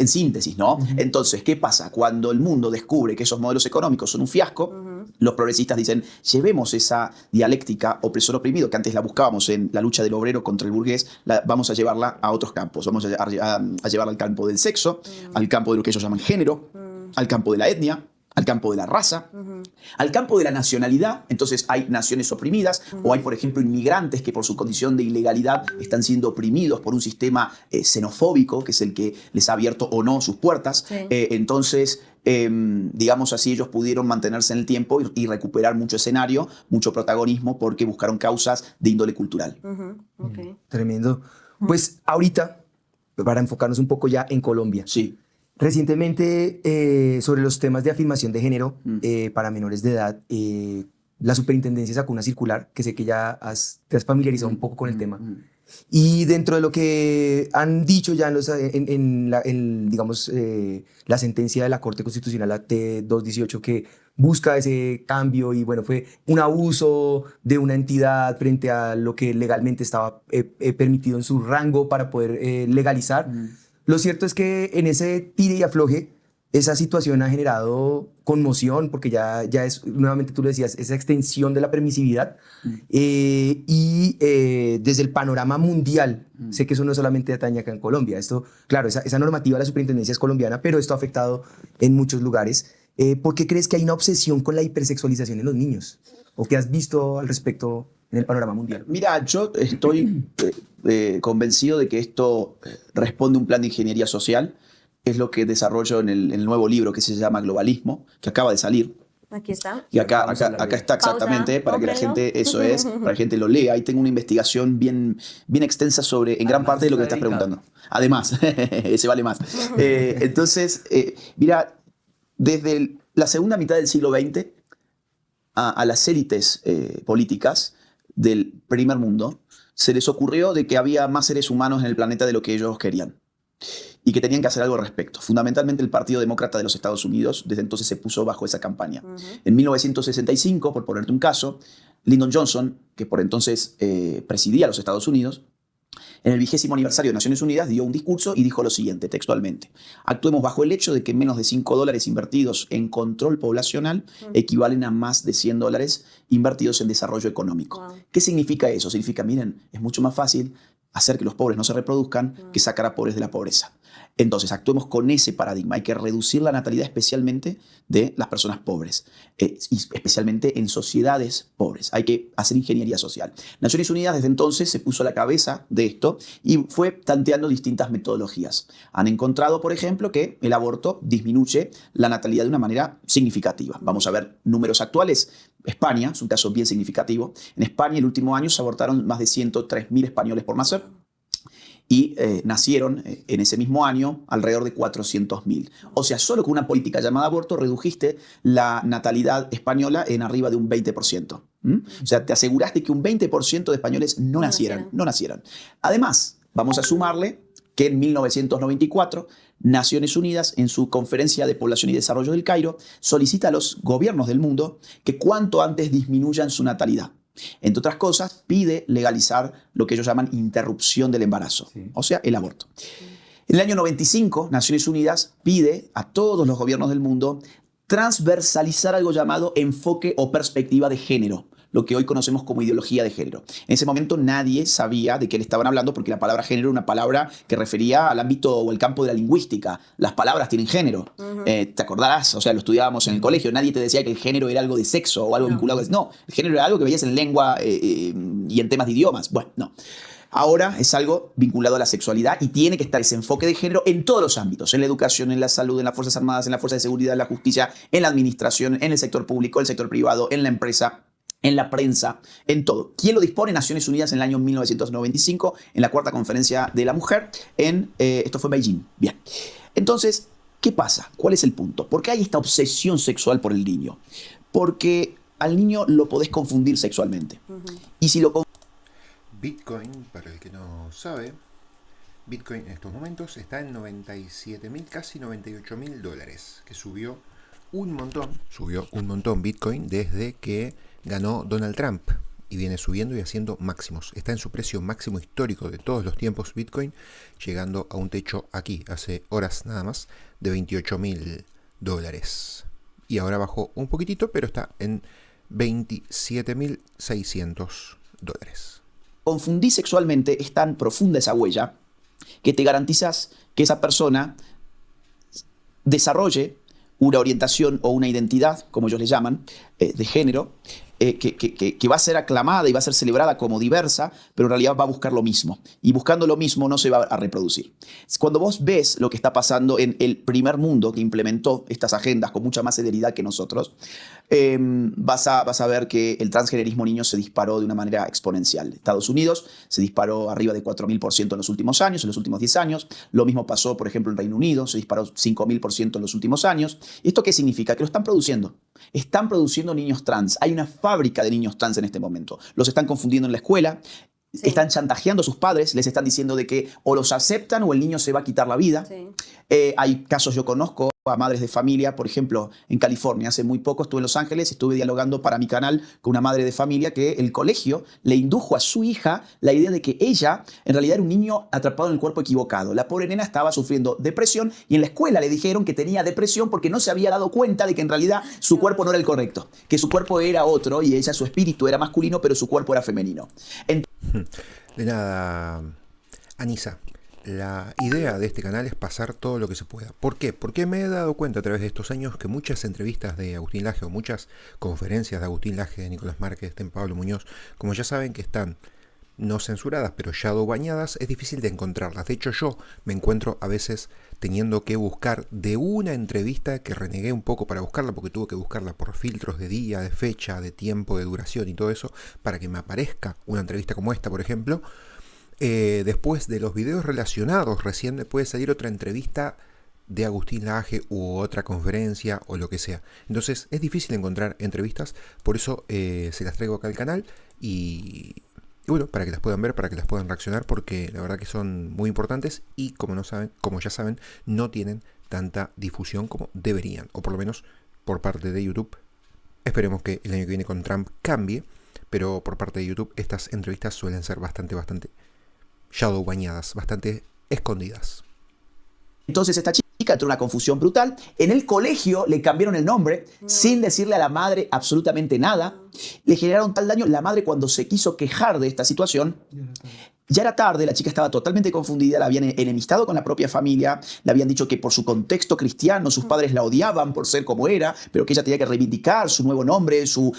síntesis, ¿no? Entonces, ¿qué pasa? Cuando el mundo descubre que esos modelos económicos son un fiasco, los progresistas dicen, llevemos esa dialéctica opresor-oprimido, que antes la buscábamos en la lucha del obrero contra el burgués, vamos a llevarla a otros campos, vamos a llevarla al campo del sexo, al campo de lo que ellos llaman género, al campo de la etnia, al campo de la raza, al campo de la nacionalidad. Entonces hay naciones oprimidas, o hay, por ejemplo, inmigrantes que por su condición de ilegalidad están siendo oprimidos por un sistema xenofóbico, que es el que les ha abierto o no sus puertas. Sí. Entonces, digamos así, ellos pudieron mantenerse en el tiempo y recuperar mucho escenario, mucho protagonismo, porque buscaron causas de índole cultural. Ok. Tremendo. Pues ahorita, para enfocarnos un poco ya en Colombia. Sí. Recientemente, sobre los temas de afirmación de género para menores de edad, la superintendencia sacó una circular que sé que ya te has familiarizado un poco con el tema. Y dentro de lo que han dicho ya digamos, la sentencia de la Corte Constitucional, la T218, que busca ese cambio, y bueno, fue un abuso de una entidad frente a lo que legalmente estaba permitido en su rango para poder legalizar. Lo cierto es que en ese tire y afloje, esa situación ha generado conmoción, porque ya es, nuevamente tú lo decías, esa extensión de la permisividad. Desde el panorama mundial, sé que eso no solamente atañe acá en Colombia. Esto, claro, esa normativa de la superintendencia es colombiana, pero esto ha afectado en muchos lugares. ¿Por qué crees que hay una obsesión con la hipersexualización en los niños? ¿O qué has visto al respecto en el panorama mundial? Mira, yo estoy convencido de que esto responde a un plan de ingeniería social. Es lo que desarrollo en el nuevo libro que se llama Globalismo, que acaba de salir. Aquí está. Y acá Vamos a hablar de está exactamente, pausa, para que la cómprenlo. gente, eso es, para que la gente lo lea. Ahí tengo una investigación bien extensa en gran parte de lo que estás preguntando. Además, ese vale más. Entonces, mira, desde la segunda mitad del siglo XX a las élites políticas del primer mundo se les ocurrió de que había más seres humanos en el planeta de lo que ellos querían, y que tenían que hacer algo al respecto. Fundamentalmente el Partido Demócrata de los Estados Unidos desde entonces se puso bajo esa campaña. En 1965, por ponerte un caso, Lyndon Johnson, que por entonces presidía los Estados Unidos, En el 20º aniversario de Naciones Unidas dio un discurso y dijo lo siguiente, textualmente: actuemos bajo el hecho de que menos de $5 invertidos en control poblacional equivalen a más de $100 invertidos en desarrollo económico. Wow. ¿Qué significa eso? Significa, miren, es mucho más fácil hacer que los pobres no se reproduzcan que sacar a pobres de la pobreza. Entonces, actuemos con ese paradigma. Hay que reducir la natalidad especialmente de las personas pobres, y especialmente en sociedades pobres. Hay que hacer ingeniería social. Naciones Unidas desde entonces se puso a la cabeza de esto y fue tanteando distintas metodologías. Han encontrado, por ejemplo, que el aborto disminuye la natalidad de una manera significativa. Vamos a ver números actuales. España es un caso bien significativo. En España, el último año se abortaron más de 103.000 españoles por nacer. Y nacieron en ese mismo año alrededor de 400.000. O sea, solo con una política llamada aborto redujiste la natalidad española en arriba de un 20%. O sea, te aseguraste que un 20% de españoles no nacieran. Además, vamos a sumarle que en 1994 Naciones Unidas, en su Conferencia de Población y Desarrollo del Cairo, solicita a los gobiernos del mundo que cuanto antes disminuyan su natalidad. Entre otras cosas, pide legalizar lo que ellos llaman interrupción del embarazo, o sea, el aborto. En el año 95, Naciones Unidas pide a todos los gobiernos del mundo transversalizar algo llamado enfoque o perspectiva de género, lo que hoy conocemos como ideología de género. En ese momento nadie sabía de qué le estaban hablando porque la palabra género era una palabra que refería al ámbito o el campo de la lingüística. Las palabras tienen género. Te acordarás, o sea, lo estudiábamos en el colegio. Nadie te decía que el género era algo de sexo o algo vinculado. No, el género era algo que veías en lengua y en temas de idiomas. Bueno, no. Ahora es algo vinculado a la sexualidad y tiene que estar ese enfoque de género en todos los ámbitos, en la educación, en la salud, en las Fuerzas Armadas, en la Fuerza de Seguridad, en la justicia, en la administración, en el sector público, el sector privado, en la empresa, en la prensa, en todo. ¿Quién lo dispone? Naciones Unidas en el año 1995, en la 4ª Conferencia de la Mujer, esto fue en Beijing. Bien. Entonces, ¿qué pasa? ¿Cuál es el punto? ¿Por qué hay esta obsesión sexual por el niño? Porque al niño lo podés confundir sexualmente. Y si lo Bitcoin, para el que no sabe, Bitcoin en estos momentos está en 97.000, casi $98.000, que subió un montón Bitcoin desde que ganó Donald Trump y viene subiendo y haciendo máximos. Está en su precio máximo histórico de todos los tiempos Bitcoin, llegando a un techo aquí, hace horas nada más, de $28.000. Y ahora bajó un poquitito, pero está en $27.600. confundís sexualmente, es tan profunda esa huella que te garantizas que esa persona desarrolle una orientación o una identidad, como ellos le llaman, de género, que va a ser aclamada y va a ser celebrada como diversa, pero en realidad va a buscar lo mismo. Y buscando lo mismo no se va a reproducir. Cuando vos ves lo que está pasando en el primer mundo que implementó estas agendas con mucha más celeridad que nosotros, vas a ver que el transgenerismo niño se disparó de una manera exponencial. Estados Unidos se disparó arriba de 4.000% en los últimos años, en los últimos 10 años. Lo mismo pasó, por ejemplo, en Reino Unido, se disparó 5.000% en los últimos años. ¿Esto qué significa? Que lo están produciendo. Están produciendo niños trans. Hay una fábrica de niños trans en este momento. Los están confundiendo en la escuela. Sí. Están chantajeando a sus padres, les están diciendo de que o los aceptan o el niño se va a quitar la vida. Sí. Hay casos, yo conozco a madres de familia, por ejemplo, en California. Hace muy poco estuve en Los Ángeles, estuve dialogando para mi canal con una madre de familia que el colegio le indujo a su hija la idea de que ella en realidad era un niño atrapado en el cuerpo equivocado. La pobre nena estaba sufriendo depresión y en la escuela le dijeron que tenía depresión porque no se había dado cuenta de que en realidad su cuerpo no era el correcto, que su cuerpo era otro y ella, su espíritu era masculino, pero su cuerpo era femenino. De nada, Anisa. La idea de este canal es pasar todo lo que se pueda. ¿Por qué? Porque me he dado cuenta a través de estos años que muchas entrevistas de Agustín Laje o muchas conferencias de Agustín Laje, de Nicolás Márquez, de Pablo Muñoz, como ya saben que están no censuradas, pero shadow bañadas, es difícil de encontrarlas. De hecho, yo me encuentro a veces teniendo que buscar de una entrevista que renegué un poco para buscarla, porque tuve que buscarla por filtros de día, de fecha, de tiempo, de duración y todo eso, para que me aparezca una entrevista como esta, por ejemplo. Después de los videos relacionados, recién puede salir otra entrevista de Agustín Laje u otra conferencia o lo que sea. Entonces es difícil encontrar entrevistas, por eso se las traigo acá al canal y bueno, para que las puedan ver, para que las puedan reaccionar, porque la verdad que son muy importantes y como ya saben, no tienen tanta difusión como deberían, o por lo menos por parte de YouTube. Esperemos que el año que viene con Trump cambie, pero por parte de YouTube estas entrevistas suelen ser bastante shadow bañadas, bastante escondidas. Entonces esta chica entró en una confusión brutal. En el colegio le cambiaron el nombre sin decirle a la madre absolutamente nada. Le generaron tal daño. La madre, cuando se quiso quejar de esta situación, ya era tarde, la chica estaba totalmente confundida, la habían enemistado con la propia familia, le habían dicho que por su contexto cristiano sus padres la odiaban por ser como era, pero que ella tenía que reivindicar su nuevo nombre, su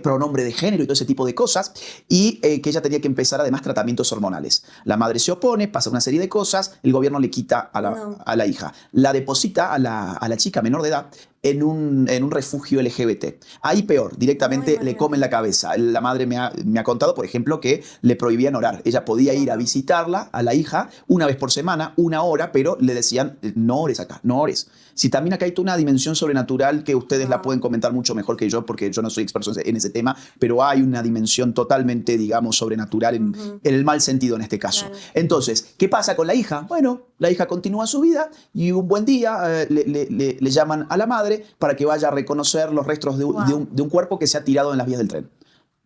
pronombre de género y todo ese tipo de cosas, y que ella tenía que empezar además tratamientos hormonales. La madre se opone, pasa una serie de cosas, el gobierno le quita a la hija, la deposita a la chica menor de edad en un refugio LGBT. Ahí peor, directamente le comen la cabeza. La madre me ha contado, por ejemplo, que le prohibían orar. Ella podía ir a visitarla, a la hija, una vez por semana, 1 hora, pero le decían, no ores acá, no ores. Si también acá hay toda una dimensión sobrenatural que ustedes la pueden comentar mucho mejor que yo, porque yo no soy experto en ese tema, pero hay una dimensión totalmente, digamos, sobrenatural en el mal sentido en este caso. Claro. Entonces, ¿qué pasa con la hija? Bueno, la hija continúa su vida y un buen día le llaman a la madre para que vaya a reconocer los restos de un cuerpo que se ha tirado en las vías del tren.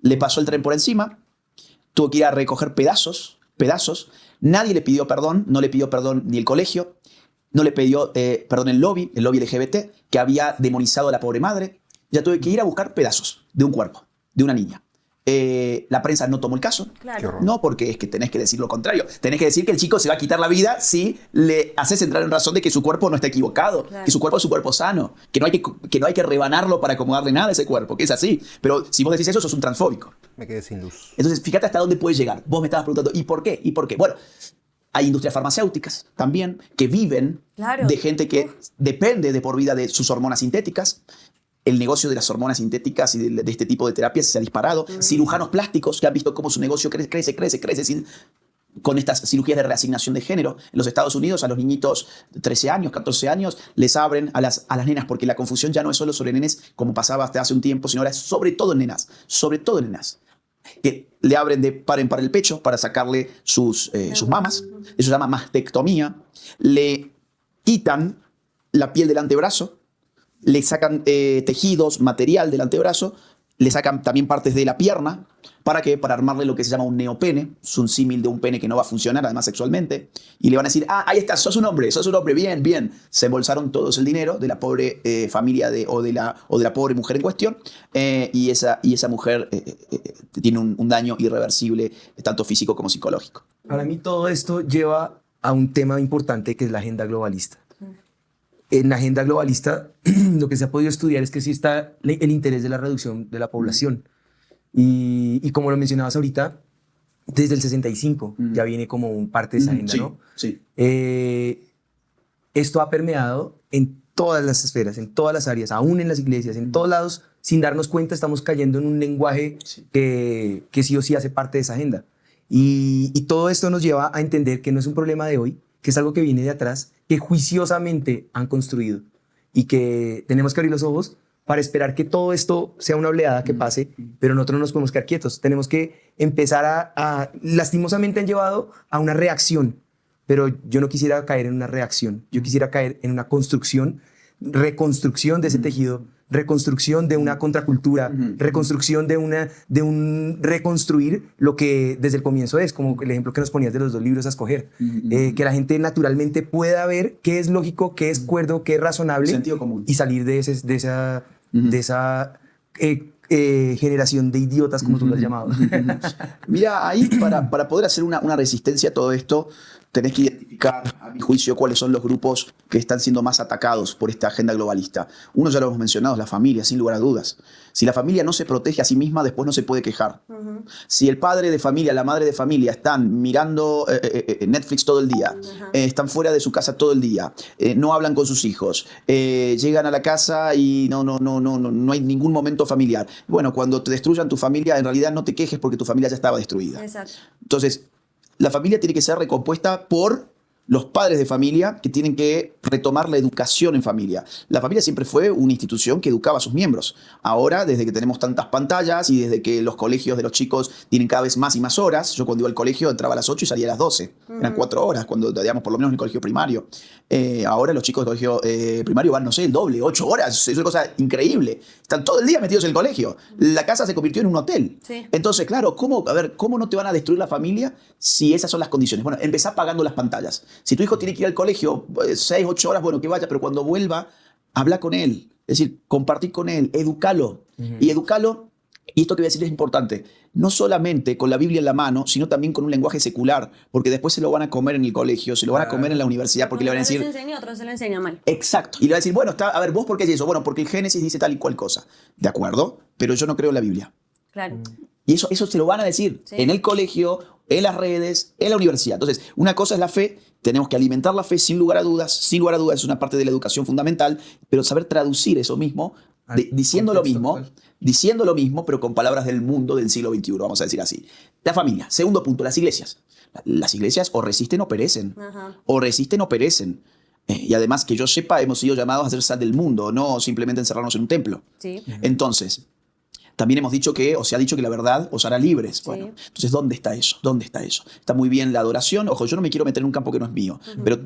Le pasó el tren por encima, tuvo que ir a recoger pedazos. Nadie le pidió perdón, no le pidió perdón ni el colegio, no le pidió perdón el lobby LGBT, que había demonizado a la pobre madre. Ya tuve que ir a buscar pedazos de un cuerpo, de una niña. La prensa no tomó el caso. Claro. No, porque es que tenés que decir lo contrario. Tenés que decir que el chico se va a quitar la vida si le haces entrar en razón de que su cuerpo no está equivocado, claro, que su cuerpo es su cuerpo sano, que no hay que rebanarlo para acomodarle nada a ese cuerpo, que es así. Pero si vos decís eso, sos un transfóbico. Me quedé sin luz. Entonces, fíjate hasta dónde puedes llegar. Vos me estabas preguntando, ¿y por qué? ¿Y por qué? Bueno, hay industrias farmacéuticas también que viven de gente que depende de por vida de sus hormonas sintéticas. El negocio de las hormonas sintéticas y de este tipo de terapias se ha disparado. Cirujanos plásticos que han visto cómo su negocio crece con estas cirugías de reasignación de género. En los Estados Unidos a los niñitos de 13 años, 14 años, les abren a las nenas, porque la confusión ya no es solo sobre nenes como pasaba hasta hace un tiempo, sino ahora es sobre todo en nenas. Que le abren de par en par el pecho para sacarle sus mamas. Eso se llama mastectomía. Le quitan la piel del antebrazo, le sacan tejidos, material del antebrazo, le sacan también partes de la pierna. ¿Para qué? Para armarle lo que se llama un neopene. Es un símil de un pene que no va a funcionar, además sexualmente. Y le van a decir, ahí está, sos un hombre, bien. Se embolsaron todos el dinero de la pobre familia o de la pobre mujer en cuestión. Y esa mujer tiene un daño irreversible, tanto físico como psicológico. Para mí todo esto lleva a un tema importante que es la agenda globalista. En la agenda globalista lo que se ha podido estudiar es que sí está el interés de la reducción de la población. Y como lo mencionabas ahorita, desde el 65 ya viene como parte de esa agenda, ¿no? Sí. Esto ha permeado en todas las esferas, en todas las áreas, aún en las iglesias, en todos lados. Sin darnos cuenta estamos cayendo en un lenguaje que sí o sí hace parte de esa agenda. Y todo esto nos lleva a entender que no es un problema de hoy, que es algo que viene de atrás, que juiciosamente han construido y que tenemos que abrir los ojos para esperar que todo esto sea una oleada que pase, pero nosotros no nos podemos quedar quietos. Tenemos que empezar lastimosamente han llevado a una reacción, pero yo no quisiera caer en una reacción, yo quisiera caer en una reconstrucción de ese tejido, reconstrucción de una contracultura, reconstrucción de un reconstruir lo que desde el comienzo es, como el ejemplo que nos ponías de los 2 libros a escoger, que la gente naturalmente pueda ver qué es lógico, qué es cuerdo, qué es razonable, sentido común, y salir de esa generación de idiotas, como tú lo has llamado. Mira, ahí para poder hacer una resistencia a todo esto, tenés que identificar, a mi juicio, cuáles son los grupos que están siendo más atacados por esta agenda globalista. Uno ya lo hemos mencionado, es la familia, sin lugar a dudas. Si la familia no se protege a sí misma, después no se puede quejar. Si el padre de familia, la madre de familia están mirando Netflix todo el día, están fuera de su casa todo el día, no hablan con sus hijos, llegan a la casa y no hay ningún momento familiar. Bueno, cuando te destruyan tu familia, en realidad no te quejes porque tu familia ya estaba destruida. Exacto. Entonces, la familia tiene que ser recompuesta por los padres de familia que tienen que retomar la educación en familia. La familia siempre fue una institución que educaba a sus miembros. Ahora, desde que tenemos tantas pantallas y desde que los colegios de los chicos tienen cada vez más y más horas, yo cuando iba al colegio entraba a las 8 y salía a las 12. Eran 4 horas, cuando, digamos, por lo menos en el colegio primario. Ahora los chicos del colegio primario van, no sé, el doble, 8 horas. Es una cosa increíble. Están todo el día metidos en el colegio. La casa se convirtió en un hotel. Sí. Entonces, claro, ¿cómo no te van a destruir la familia si esas son las condiciones? Bueno, empezá pagando las pantallas. Si tu hijo tiene que ir al colegio 6, 8 horas, bueno, que vaya, pero cuando vuelva, habla con él. Es decir, compartir con él, educalo. Y educalo, y esto que voy a decir es importante, no solamente con la Biblia en la mano, sino también con un lenguaje secular, porque después se lo van a comer en el colegio, se lo van a comer en la universidad, porque le van a decir... Uno se enseña, otro se lo enseña mal. Exacto. Y le va a decir, bueno, a ver, ¿vos por qué es eso? Bueno, porque el Génesis dice tal y cual cosa. De acuerdo, pero yo no creo en la Biblia. Claro. Y eso se lo van a decir Sí. en el colegio, en las redes, en la universidad. Entonces, una cosa es la fe, tenemos que alimentar la fe sin lugar a dudas. Sin lugar a dudas es una parte de la educación fundamental, pero saber traducir eso mismo, diciendo lo mismo, pero con palabras del mundo del siglo XXI, vamos a decir así. La familia. Segundo punto, las iglesias. Las iglesias o resisten o perecen. Ajá. O resisten o perecen. Y además, que yo sepa, hemos sido llamados a ser sal del mundo, no simplemente encerrarnos en un templo. Sí. Entonces, también hemos dicho que, o se ha dicho que la verdad os hará libres. Sí. Bueno, entonces, ¿dónde está eso? ¿Dónde está eso? Está muy bien la adoración. Ojo, yo no me quiero meter en un campo que no es mío, pero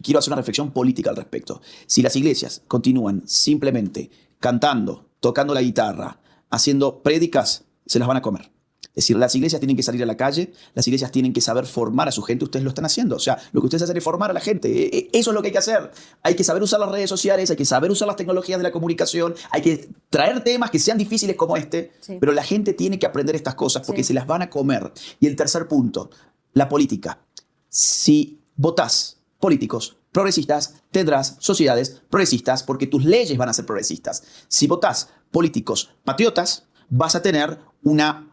quiero hacer una reflexión política al respecto. Si las iglesias continúan simplemente cantando, tocando la guitarra, haciendo prédicas, se las van a comer. Es decir, las iglesias tienen que salir a la calle, las iglesias tienen que saber formar a su gente. Ustedes lo están haciendo. O sea, lo que ustedes hacen es formar a la gente. Eso es lo que hay que hacer. Hay que saber usar las redes sociales, hay que saber usar las tecnologías de la comunicación, hay que traer temas que sean difíciles como este, Sí. pero la gente tiene que aprender estas cosas porque Sí. se las van a comer. Y el tercer punto, la política. Si votás políticos progresistas, tendrás sociedades progresistas porque tus leyes van a ser progresistas. Si votás políticos patriotas, vas a tener una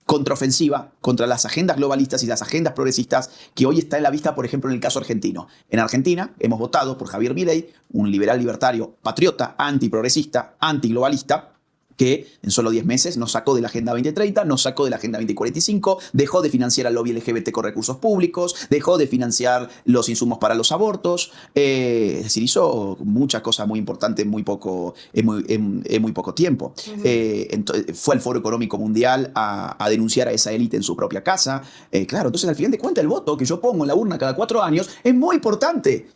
contraofensiva contra las agendas globalistas y las agendas progresistas que hoy está en la vista, por ejemplo, en el caso argentino. En Argentina hemos votado por Javier Milei, un liberal libertario patriota, antiprogresista, antiglobalista, que en solo 10 meses nos sacó de la Agenda 2030, nos sacó de la Agenda 2045, dejó de financiar al lobby LGBT con recursos públicos, dejó de financiar los insumos para los abortos, es decir, hizo muchas cosas muy importantes en muy poco tiempo. Fue al Foro Económico Mundial a denunciar a esa élite en su propia casa. Claro, entonces al final de cuentas el voto que yo pongo en la urna cada 4 años es muy importante.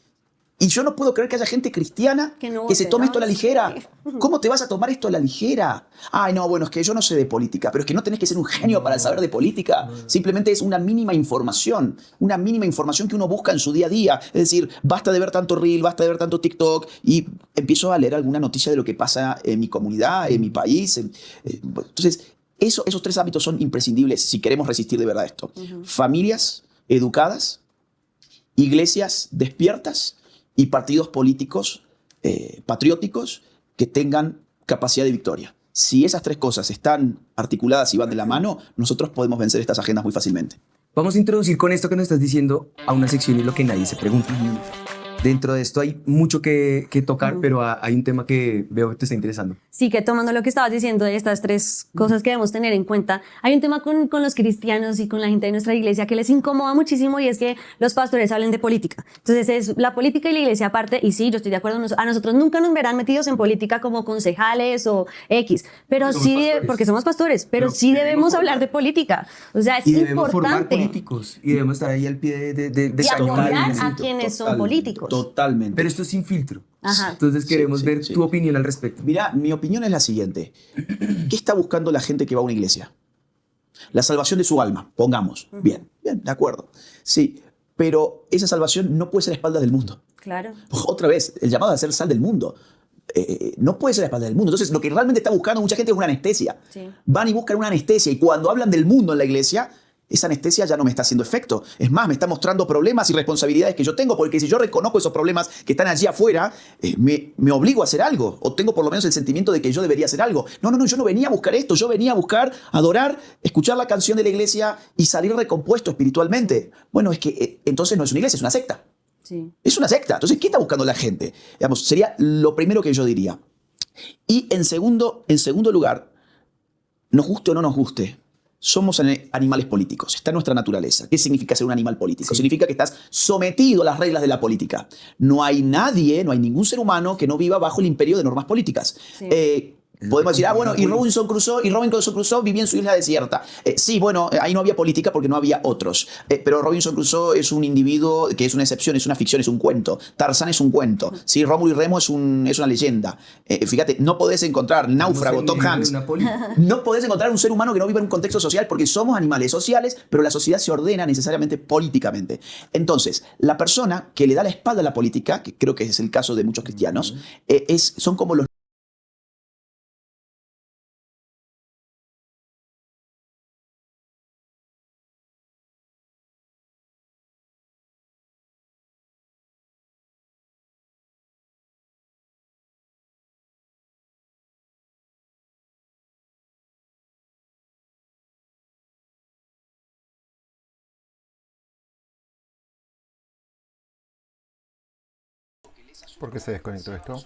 Y yo no puedo creer que haya gente cristiana Que no que se vote, tome ¿no? esto a la ligera. Sí. ¿Cómo te vas a tomar esto a la ligera? Ay, no, bueno, es que yo no sé de política, pero es que no tenés que ser un genio para saber de política. Simplemente es una mínima información que uno busca en su día a día. Es decir, basta de ver tanto Reel, basta de ver tanto TikTok y empiezo a leer alguna noticia de lo que pasa en mi comunidad, en mi país. Entonces, esos 3 ámbitos son imprescindibles si queremos resistir de verdad esto. Familias educadas, iglesias despiertas, y partidos políticos patrióticos que tengan capacidad de victoria. Si esas 3 cosas están articuladas y van de la mano, nosotros podemos vencer estas agendas muy fácilmente. Vamos a introducir con esto que nos estás diciendo a una sección y lo que nadie se pregunta. Dentro de esto hay mucho que tocar, pero hay un tema que veo que te está interesando. Sí, que tomando lo que estabas diciendo de estas 3 cosas que debemos tener en cuenta, hay un tema con los cristianos y con la gente de nuestra iglesia que les incomoda muchísimo y es que los pastores hablen de política. Entonces es la política y la iglesia aparte, y sí, yo estoy de acuerdo, a nosotros nunca nos verán metidos en política como concejales o X, pero sí, porque somos pastores, pero sí debemos hablar de política. O sea, es Y debemos formar importante. políticos y debemos estar ahí al pie de Y apoyar totalmente. a quienes son políticos. Totalmente. Pero esto es sin filtro. Ajá. Entonces queremos Sí, ver sí. tu opinión al respecto. Mira, mi opinión es la siguiente. ¿Qué está buscando la gente que va a una iglesia? La salvación de su alma, pongamos. Bien, de acuerdo. Sí, pero esa salvación no puede ser a espaldas del mundo. Claro. Otra vez, el llamado a ser sal del mundo. No puede ser a espaldas del mundo. Entonces, lo que realmente está buscando mucha gente es una anestesia. Sí. Van y buscan una anestesia. Y cuando hablan del mundo en la iglesia, esa anestesia ya no me está haciendo efecto. Es más, me está mostrando problemas y responsabilidades que yo tengo, porque si yo reconozco esos problemas que están allí afuera, me obligo a hacer algo, o tengo por lo menos el sentimiento de que yo debería hacer algo. No, yo no venía a buscar esto, yo venía a buscar, adorar, escuchar la canción de la iglesia y salir recompuesto espiritualmente. Bueno, es que entonces no es una iglesia, es una secta. Sí. Es una secta. Entonces, ¿qué está buscando la gente? Digamos, sería lo primero que yo diría. Y en segundo lugar, nos guste o no nos guste, somos animales políticos, está en nuestra naturaleza. ¿Qué significa ser un animal político? Significa que estás sometido a las reglas de la política. No hay nadie, no hay ningún ser humano que no viva bajo el imperio de normas políticas. Podemos decir, bueno, y Robinson Crusoe vivía en su isla desierta. Sí, bueno, ahí no había política porque no había otros. Pero Robinson Crusoe es un individuo que es una excepción, es una ficción, es un cuento. Tarzán es un cuento. Sí, Rómulo y Remo es una leyenda. Fíjate, no podés encontrar náufrago, Tom Hanks. No podés encontrar un ser humano que no viva en un contexto social porque somos animales sociales, pero la sociedad se ordena necesariamente políticamente. Entonces, la persona que le da la espalda a la política, que creo que es el caso de muchos cristianos, son como los ¿Por qué se desconectó esto?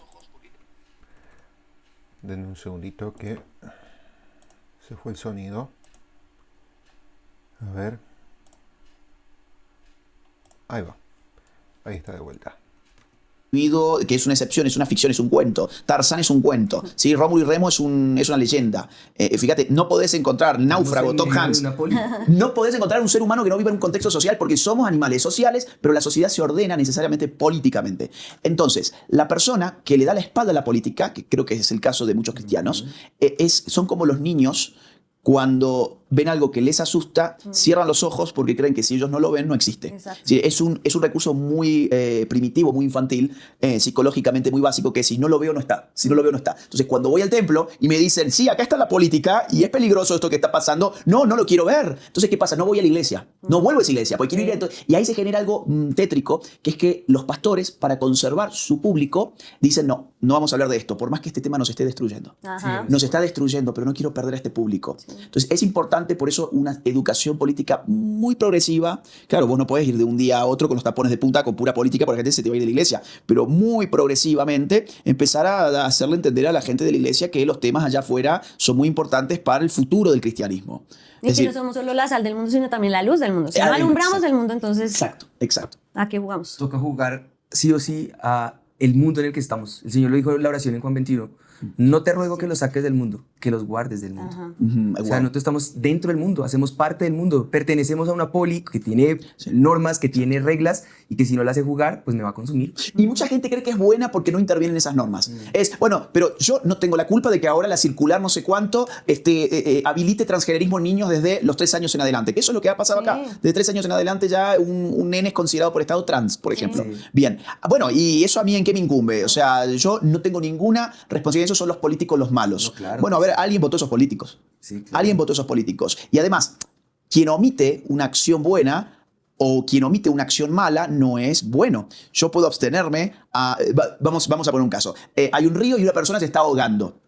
Denme un segundito que se fue el sonido. A ver. Ahí va. Ahí está de vuelta. Que es una excepción, es una ficción, es un cuento. Tarzán es un cuento. ¿Sí? Rómulo y Remo es una leyenda. Fíjate, no podés encontrar náufrago, Tom Hanks. No podés encontrar un ser humano que no viva en un contexto social porque somos animales sociales, pero la sociedad se ordena necesariamente políticamente. Entonces, la persona que le da la espalda a la política, que creo que es el caso de muchos cristianos, son como los niños cuando ven algo que les asusta, cierran los ojos porque creen que si ellos no lo ven, no existe. Sí, es un recurso muy primitivo, muy infantil, psicológicamente muy básico, que si no lo veo, no está. Si no lo veo, no está. Entonces, cuando voy al templo y me dicen, sí, acá está la política y es peligroso esto que está pasando, no lo quiero ver. Entonces, ¿qué pasa? No voy a la iglesia. No vuelvo a esa iglesia. Porque quiero ir y ahí se genera algo tétrico, que es que los pastores, para conservar su público, dicen, no vamos a hablar de esto, por más que este tema nos esté destruyendo. Nos está destruyendo, pero no quiero perder a este público. Entonces, es importante por eso una educación política muy progresiva. Claro, vos no podés ir de un día a otro con los tapones de punta con pura política porque la gente se te va a ir de la iglesia, pero muy progresivamente empezar a hacerle entender a la gente de la iglesia que los temas allá afuera son muy importantes para el futuro del cristianismo. Y que no somos solo la sal del mundo, sino también la luz del mundo. Si no alumbramos el mundo, entonces... Exacto. ¿A qué jugamos? Toca jugar sí o sí a el mundo en el que estamos. El Señor lo dijo en la oración en Juan 21. No te ruego que los saques del mundo, que los guardes del mundo. O sea, nosotros estamos dentro del mundo, hacemos parte del mundo, pertenecemos a una poli que tiene normas, que tiene reglas y que si no la hace jugar, pues me va a consumir. Y mucha gente cree que es buena porque no intervienen esas normas. Bueno, pero yo no tengo la culpa de que ahora la circular no sé cuánto habilite transgenerismo en niños desde los 3 años en adelante. Que eso es lo que ha pasado acá. De 3 años en adelante ya un nene es considerado por estado trans, por ejemplo. Bien. Bueno, ¿y eso a mí en qué me incumbe? O sea, yo no tengo ninguna responsabilidad. Esos son los políticos los malos. Bueno, a ver, alguien votó a esos políticos. Alguien votó a esos políticos. Y además, quien omite una acción buena o quien omite una acción mala no es bueno. Yo puedo abstenerme. Vamos a poner un caso. Hay un río y una persona se está ahogando.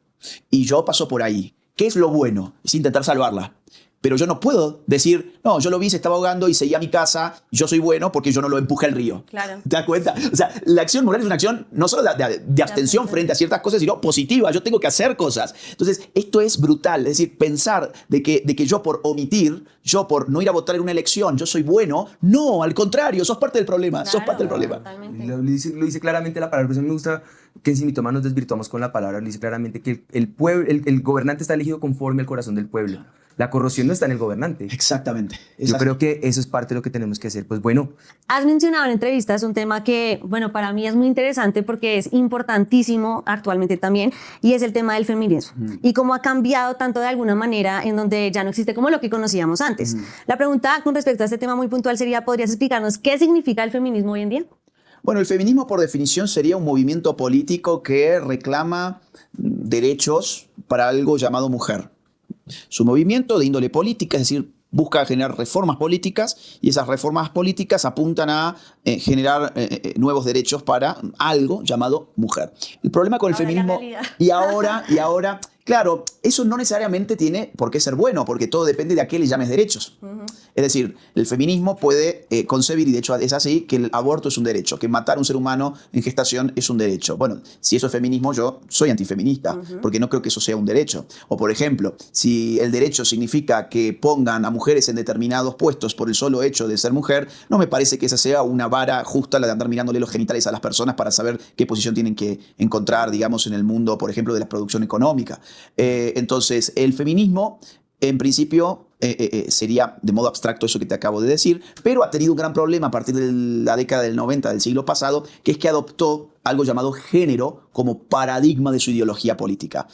Y yo paso por ahí. ¿Qué es lo bueno? Es intentar salvarla. Pero yo no puedo decir, no, yo lo vi, se estaba ahogando y seguí a mi casa, yo soy bueno porque yo no lo empujé al río. Claro. ¿Te das cuenta? O sea, la acción moral es una acción no solo de abstención frente a ciertas cosas, sino positiva. Yo tengo que hacer cosas. Entonces, esto es brutal. Es decir, pensar de que yo por omitir, yo por no ir a votar en una elección, yo soy bueno. No, al contrario, sos parte del problema. Claro, sos parte del problema. Lo dice claramente la palabra. Por eso me gusta que en Sin nos desvirtuamos con la palabra. Lo dice claramente que el gobernante está elegido conforme al corazón del pueblo. La corrupción no está en el gobernante. Exactamente. Yo creo que eso es parte de lo que tenemos que hacer. Pues bueno. Has mencionado en entrevistas un tema que, bueno, para mí es muy interesante porque es importantísimo actualmente también, y es el tema del feminismo. Y cómo ha cambiado tanto de alguna manera en donde ya no existe como lo que conocíamos antes. La pregunta con respecto a este tema muy puntual sería, ¿podrías explicarnos qué significa el feminismo hoy en día? Bueno, el feminismo por definición sería un movimiento político que reclama derechos para algo llamado mujer. Su movimiento de índole política, es decir, busca generar reformas políticas y esas reformas políticas apuntan a generar nuevos derechos para algo llamado mujer. El problema con el feminismo y ahora Claro, eso no necesariamente tiene por qué ser bueno, porque todo depende de a qué le llames derechos. Es decir, el feminismo puede concebir, y de hecho es así, que el aborto es un derecho, que matar a un ser humano en gestación es un derecho. Bueno, si eso es feminismo, yo soy antifeminista, porque no creo que eso sea un derecho. O por ejemplo, si el derecho significa que pongan a mujeres en determinados puestos por el solo hecho de ser mujer, no me parece que esa sea una vara justa, la de andar mirándole los genitales a las personas para saber qué posición tienen que encontrar, digamos, en el mundo, por ejemplo, de la producción económica. Entonces, el feminismo, en principio, sería de modo abstracto eso que te acabo de decir, pero ha tenido un gran problema a partir de la década del 90 del siglo pasado, que es que adoptó algo llamado género como paradigma de su ideología política.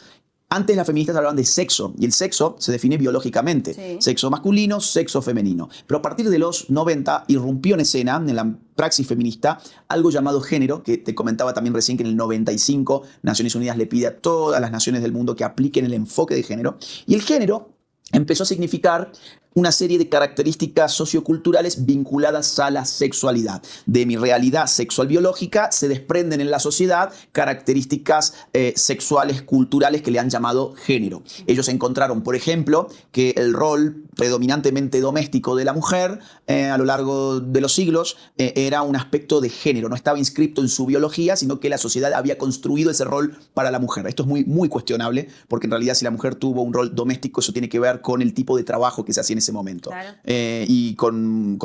Antes las feministas hablaban de sexo, y el sexo se define biológicamente. Sí. Sexo masculino, sexo femenino. Pero a partir de los 90 irrumpió en escena, en la praxis feminista, algo llamado género, que te comentaba también recién que en el 95 Naciones Unidas le pide a todas las naciones del mundo que apliquen el enfoque de género. Y el género empezó a significar una serie de características socioculturales vinculadas a la sexualidad. De mi realidad sexual biológica se desprenden en la sociedad características sexuales culturales que le han llamado género. Ellos encontraron, por ejemplo, que el rol predominantemente doméstico de la mujer a lo largo de los siglos era un aspecto de género. No estaba inscrito en su biología, sino que la sociedad había construido ese rol para la mujer. Esto es muy, muy cuestionable, porque en realidad si la mujer tuvo un rol doméstico, eso tiene que ver con el tipo de trabajo que se hacía en ese momento. Claro. Y con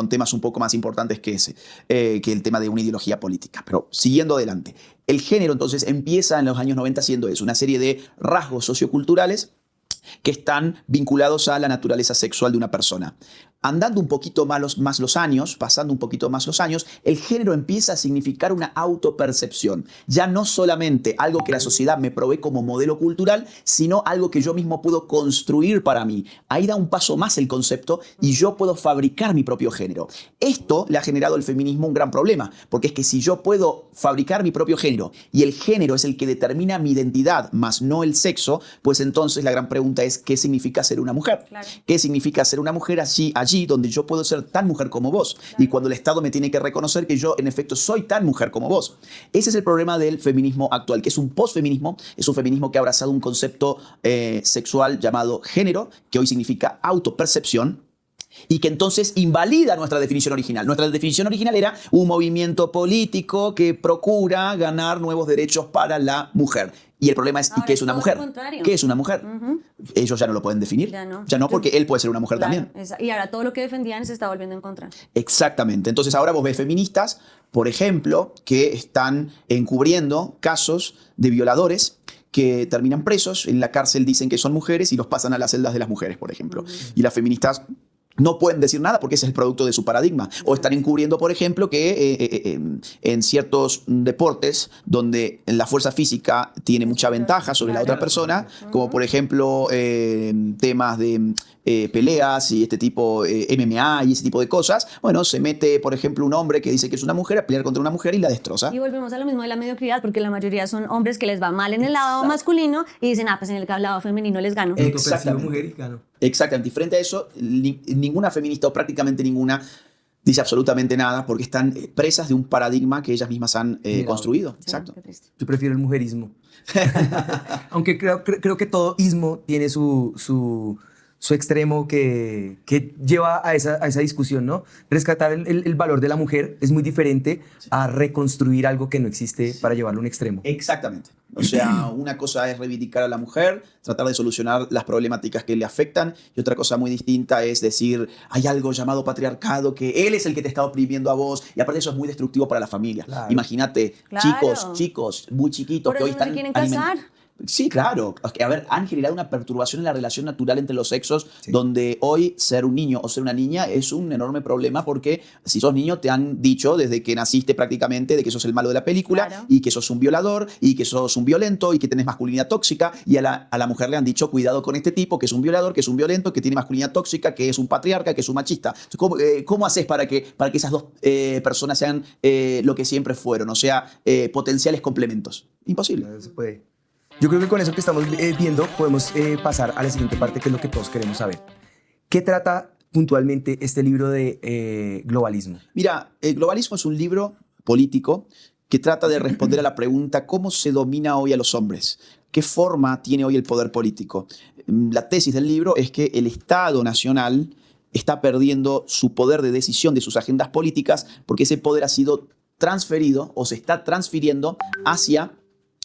temas un poco más importantes que ese, que el tema de una ideología política. Pero siguiendo adelante, el género entonces empieza en los años 90 siendo eso, una serie de rasgos socioculturales que están vinculados a la naturaleza sexual de una persona. Andando un poquito más los años, pasando un poquito más los años, el género empieza a significar una autopercepción. Ya no solamente algo que la sociedad me provee como modelo cultural, sino algo que yo mismo puedo construir para mí. Ahí da un paso más el concepto y yo puedo fabricar mi propio género. Esto le ha generado al feminismo un gran problema, porque es que si yo puedo fabricar mi propio género y el género es el que determina mi identidad, más no el sexo, pues entonces la gran pregunta es ¿qué significa ser una mujer? Claro. ¿Qué significa ser una mujer allí donde yo puedo ser tan mujer como vos? Claro. Y cuando el Estado me tiene que reconocer que yo en efecto soy tan mujer como vos. Ese es el problema del feminismo actual, que es un posfeminismo, es un feminismo que ha abrazado un concepto sexual llamado género, que hoy significa autopercepción, y que entonces invalida nuestra definición original. Nuestra definición original era un movimiento político que procura ganar nuevos derechos para la mujer. Y el problema es, ¿y qué es una mujer? ¿Qué es una mujer? Ellos ya no lo pueden definir. Ya no, porque él puede ser una mujer también. Y ahora todo lo que defendían se está volviendo en contra. Exactamente. Entonces ahora vos ves feministas, por ejemplo, que están encubriendo casos de violadores que terminan presos, en la cárcel dicen que son mujeres y los pasan a las celdas de las mujeres, por ejemplo. Y las feministas no pueden decir nada porque ese es el producto de su paradigma. O están encubriendo, por ejemplo, que en ciertos deportes donde la fuerza física tiene mucha ventaja sobre la otra persona, como por ejemplo temas de peleas y este tipo, MMA y ese tipo de cosas, bueno, se mete, por ejemplo, un hombre que dice que es una mujer a pelear contra una mujer y la destroza. Y volvemos a lo mismo de la mediocridad, porque la mayoría son hombres que les va mal en el lado masculino y dicen, pues en el lado femenino les gano. Exactamente. Mujer y gano. Exactamente. Y frente a eso, ninguna feminista o prácticamente ninguna dice absolutamente nada porque están presas de un paradigma que ellas mismas han construido. Sí, exacto. Yo prefiero el mujerismo. Aunque creo que todo ismo tiene su extremo que lleva a esa discusión, ¿no? Rescatar el valor de la mujer es muy diferente a reconstruir algo que no existe para llevarlo a un extremo. Exactamente. O sea, una cosa es reivindicar a la mujer, tratar de solucionar las problemáticas que le afectan, y otra cosa muy distinta es decir, hay algo llamado patriarcado, que él es el que te está oprimiendo a vos, y aparte eso es muy destructivo para la familia. Claro. Imagínate, chicos muy chiquitos que hoy están... ¿Por eso no se quieren casar? Sí, claro. A ver, han generado una perturbación en la relación natural entre los sexos, donde hoy ser un niño o ser una niña es un enorme problema porque si sos niño te han dicho desde que naciste prácticamente de que sos el malo de la película y que sos un violador y que sos un violento y que tenés masculinidad tóxica, y a la mujer le han dicho cuidado con este tipo que es un violador, que es un violento, que tiene masculinidad tóxica, que es un patriarca, que es un machista. ¿Cómo haces para que esas dos personas sean lo que siempre fueron? O sea, potenciales complementos. Imposible. No se puede. Yo creo que con eso que estamos viendo podemos pasar a la siguiente parte, que es lo que todos queremos saber. ¿Qué trata puntualmente este libro de globalismo? Mira, el globalismo es un libro político que trata de responder a la pregunta ¿cómo se domina hoy a los hombres? ¿Qué forma tiene hoy el poder político? La tesis del libro es que el Estado nacional está perdiendo su poder de decisión de sus agendas políticas porque ese poder ha sido transferido o se está transfiriendo hacia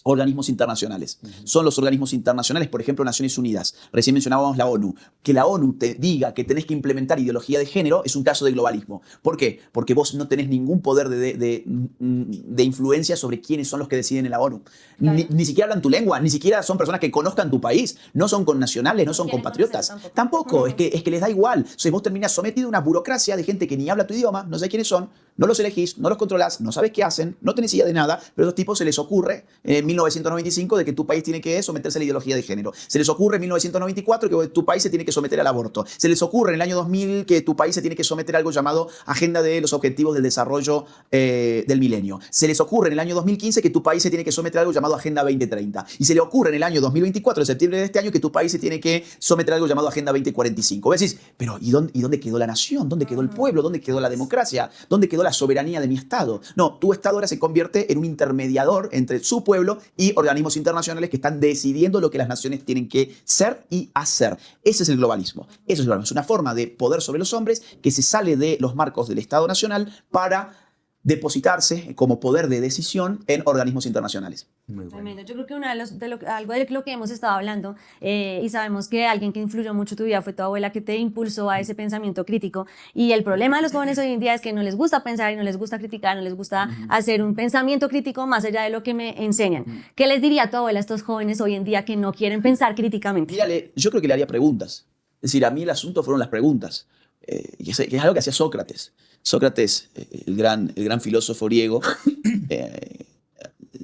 organismos internacionales. Son los organismos internacionales, por ejemplo, Naciones Unidas. Recién mencionábamos la ONU. Que la ONU te diga que tenés que implementar ideología de género es un caso de globalismo. ¿Por qué? Porque vos no tenés ningún poder de influencia sobre quiénes son los que deciden en la ONU. Claro. Ni siquiera hablan tu lengua, ni siquiera son personas que conozcan tu país. No son connacionales, no son compatriotas. Tampoco, es que les da igual. Entonces vos terminás sometido a una burocracia de gente que ni habla tu idioma, no sé quiénes son, no los elegís, no los controlás, no sabes qué hacen, no tenés idea de nada, pero a estos tipos se les ocurre en 1995 de que tu país tiene que someterse a la ideología de género. Se les ocurre en 1994 que tu país se tiene que someter al aborto. Se les ocurre en el año 2000 que tu país se tiene que someter a algo llamado Agenda de los Objetivos del Desarrollo del Milenio. Se les ocurre en el año 2015 que tu país se tiene que someter a algo llamado Agenda 2030. Y se le ocurre en el año 2024, en septiembre de este año, que tu país se tiene que someter a algo llamado Agenda 2045. Vos decís, pero ¿y dónde quedó la nación? ¿Dónde quedó el pueblo? ¿Dónde quedó la democracia? ¿Dónde quedó la soberanía de mi Estado? No, tu Estado ahora se convierte en un intermediador entre su pueblo y organismos internacionales que están decidiendo lo que las naciones tienen que ser y hacer. Ese es el globalismo. Eso es el globalismo. Es una forma de poder sobre los hombres que se sale de los marcos del Estado nacional para depositarse como poder de decisión en organismos internacionales. Muy bueno. Tremendo. Yo creo que algo de lo que hemos estado hablando, y sabemos que alguien que influyó mucho en tu vida fue tu abuela, que te impulsó a ese pensamiento crítico. Y el problema de los jóvenes hoy en día es que no les gusta pensar y no les gusta criticar, no les gusta hacer un pensamiento crítico más allá de lo que me enseñan. ¿Qué les diría tu abuela a estos jóvenes hoy en día que no quieren pensar críticamente? Mírale, yo creo que le haría preguntas. Es decir, a mí el asunto fueron las preguntas. Que es algo que hacía Sócrates. Sócrates, el gran filósofo griego,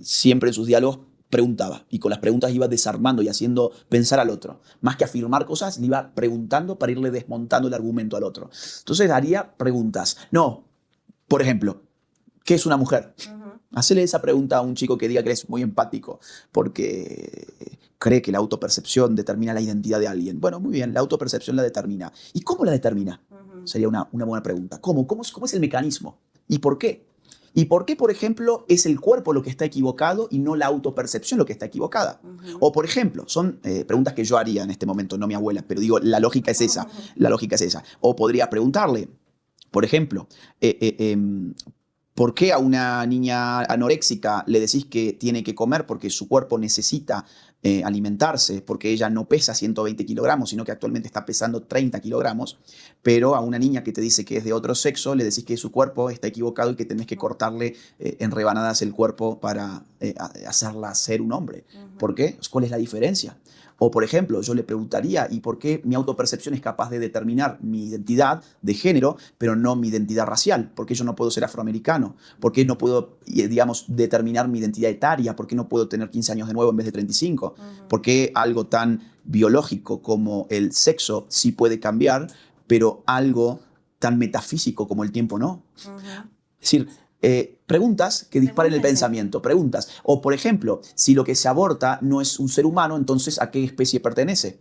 siempre en sus diálogos preguntaba, y con las preguntas iba desarmando y haciendo pensar al otro. Más que afirmar cosas, le iba preguntando para irle desmontando el argumento al otro. Entonces haría preguntas. No, por ejemplo, ¿qué es una mujer? Hacele esa pregunta a un chico que diga que es muy empático, porque cree que la autopercepción determina la identidad de alguien. Bueno, muy bien, la autopercepción la determina. ¿Y cómo la determina? Sería una buena pregunta. ¿Cómo es el mecanismo? ¿Y por qué? ¿Y por qué, por ejemplo, es el cuerpo lo que está equivocado y no la autopercepción lo que está equivocada? O, por ejemplo, son preguntas que yo haría en este momento, no mi abuela, pero digo, la lógica es esa. La lógica es esa. O podría preguntarle, por ejemplo, ¿por qué a una niña anoréxica le decís que tiene que comer porque su cuerpo necesita alimentarse, porque ella no pesa 120 kilogramos, sino que actualmente está pesando 30 kilogramos, pero a una niña que te dice que es de otro sexo, le decís que su cuerpo está equivocado y que tenés que cortarle en rebanadas el cuerpo para hacerla ser un hombre? ¿Por qué? ¿Cuál es la diferencia? O, por ejemplo, yo le preguntaría, ¿y por qué mi autopercepción es capaz de determinar mi identidad de género, pero no mi identidad racial? ¿Por qué yo no puedo ser afroamericano? ¿Por qué no puedo, digamos, determinar mi identidad etaria? ¿Por qué no puedo tener 15 años de nuevo en vez de 35? ¿Por qué algo tan biológico como el sexo sí puede cambiar, pero algo tan metafísico como el tiempo no? Es decir, preguntas que disparen el pensamiento, preguntas. O, por ejemplo, si lo que se aborta no es un ser humano, entonces ¿a qué especie pertenece?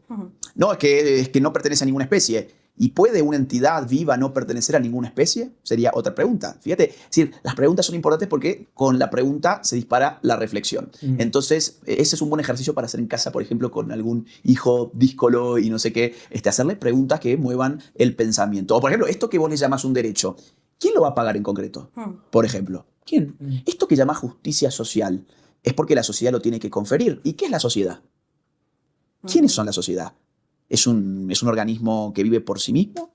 No, es que no pertenece a ninguna especie. ¿Y puede una entidad viva no pertenecer a ninguna especie? Sería otra pregunta. Fíjate, es decir, las preguntas son importantes porque con la pregunta se dispara la reflexión. Entonces, ese es un buen ejercicio para hacer en casa, por ejemplo, con algún hijo díscolo y no sé qué, hacerle preguntas que muevan el pensamiento. O, por ejemplo, esto que vos le llamas un derecho, ¿quién lo va a pagar en concreto? Por ejemplo, ¿quién? Esto que llama justicia social es porque la sociedad lo tiene que conferir. ¿Y qué es la sociedad? ¿Quiénes son la sociedad? ¿Es un organismo que vive por sí mismo?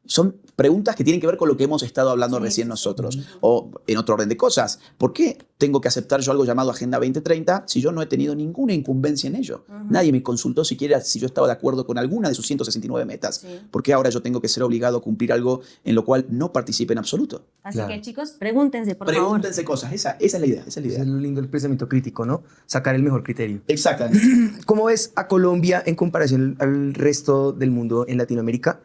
Son preguntas que tienen que ver con lo que hemos estado hablando recién nosotros. O en otro orden de cosas, ¿por qué tengo que aceptar yo algo llamado Agenda 2030 si yo no he tenido ninguna incumbencia en ello? Nadie me consultó siquiera si yo estaba de acuerdo con alguna de sus 169 metas. ¿Por qué ahora yo tengo que ser obligado a cumplir algo en lo cual no participe en absoluto? Así que, chicos, pregúntense, por favor. Pregúntense cosas. Esa es la idea. Es lo lindo del pensamiento crítico, ¿no? Sacar el mejor criterio. Exactamente. ¿Cómo ves a Colombia en comparación al resto del mundo en Latinoamérica?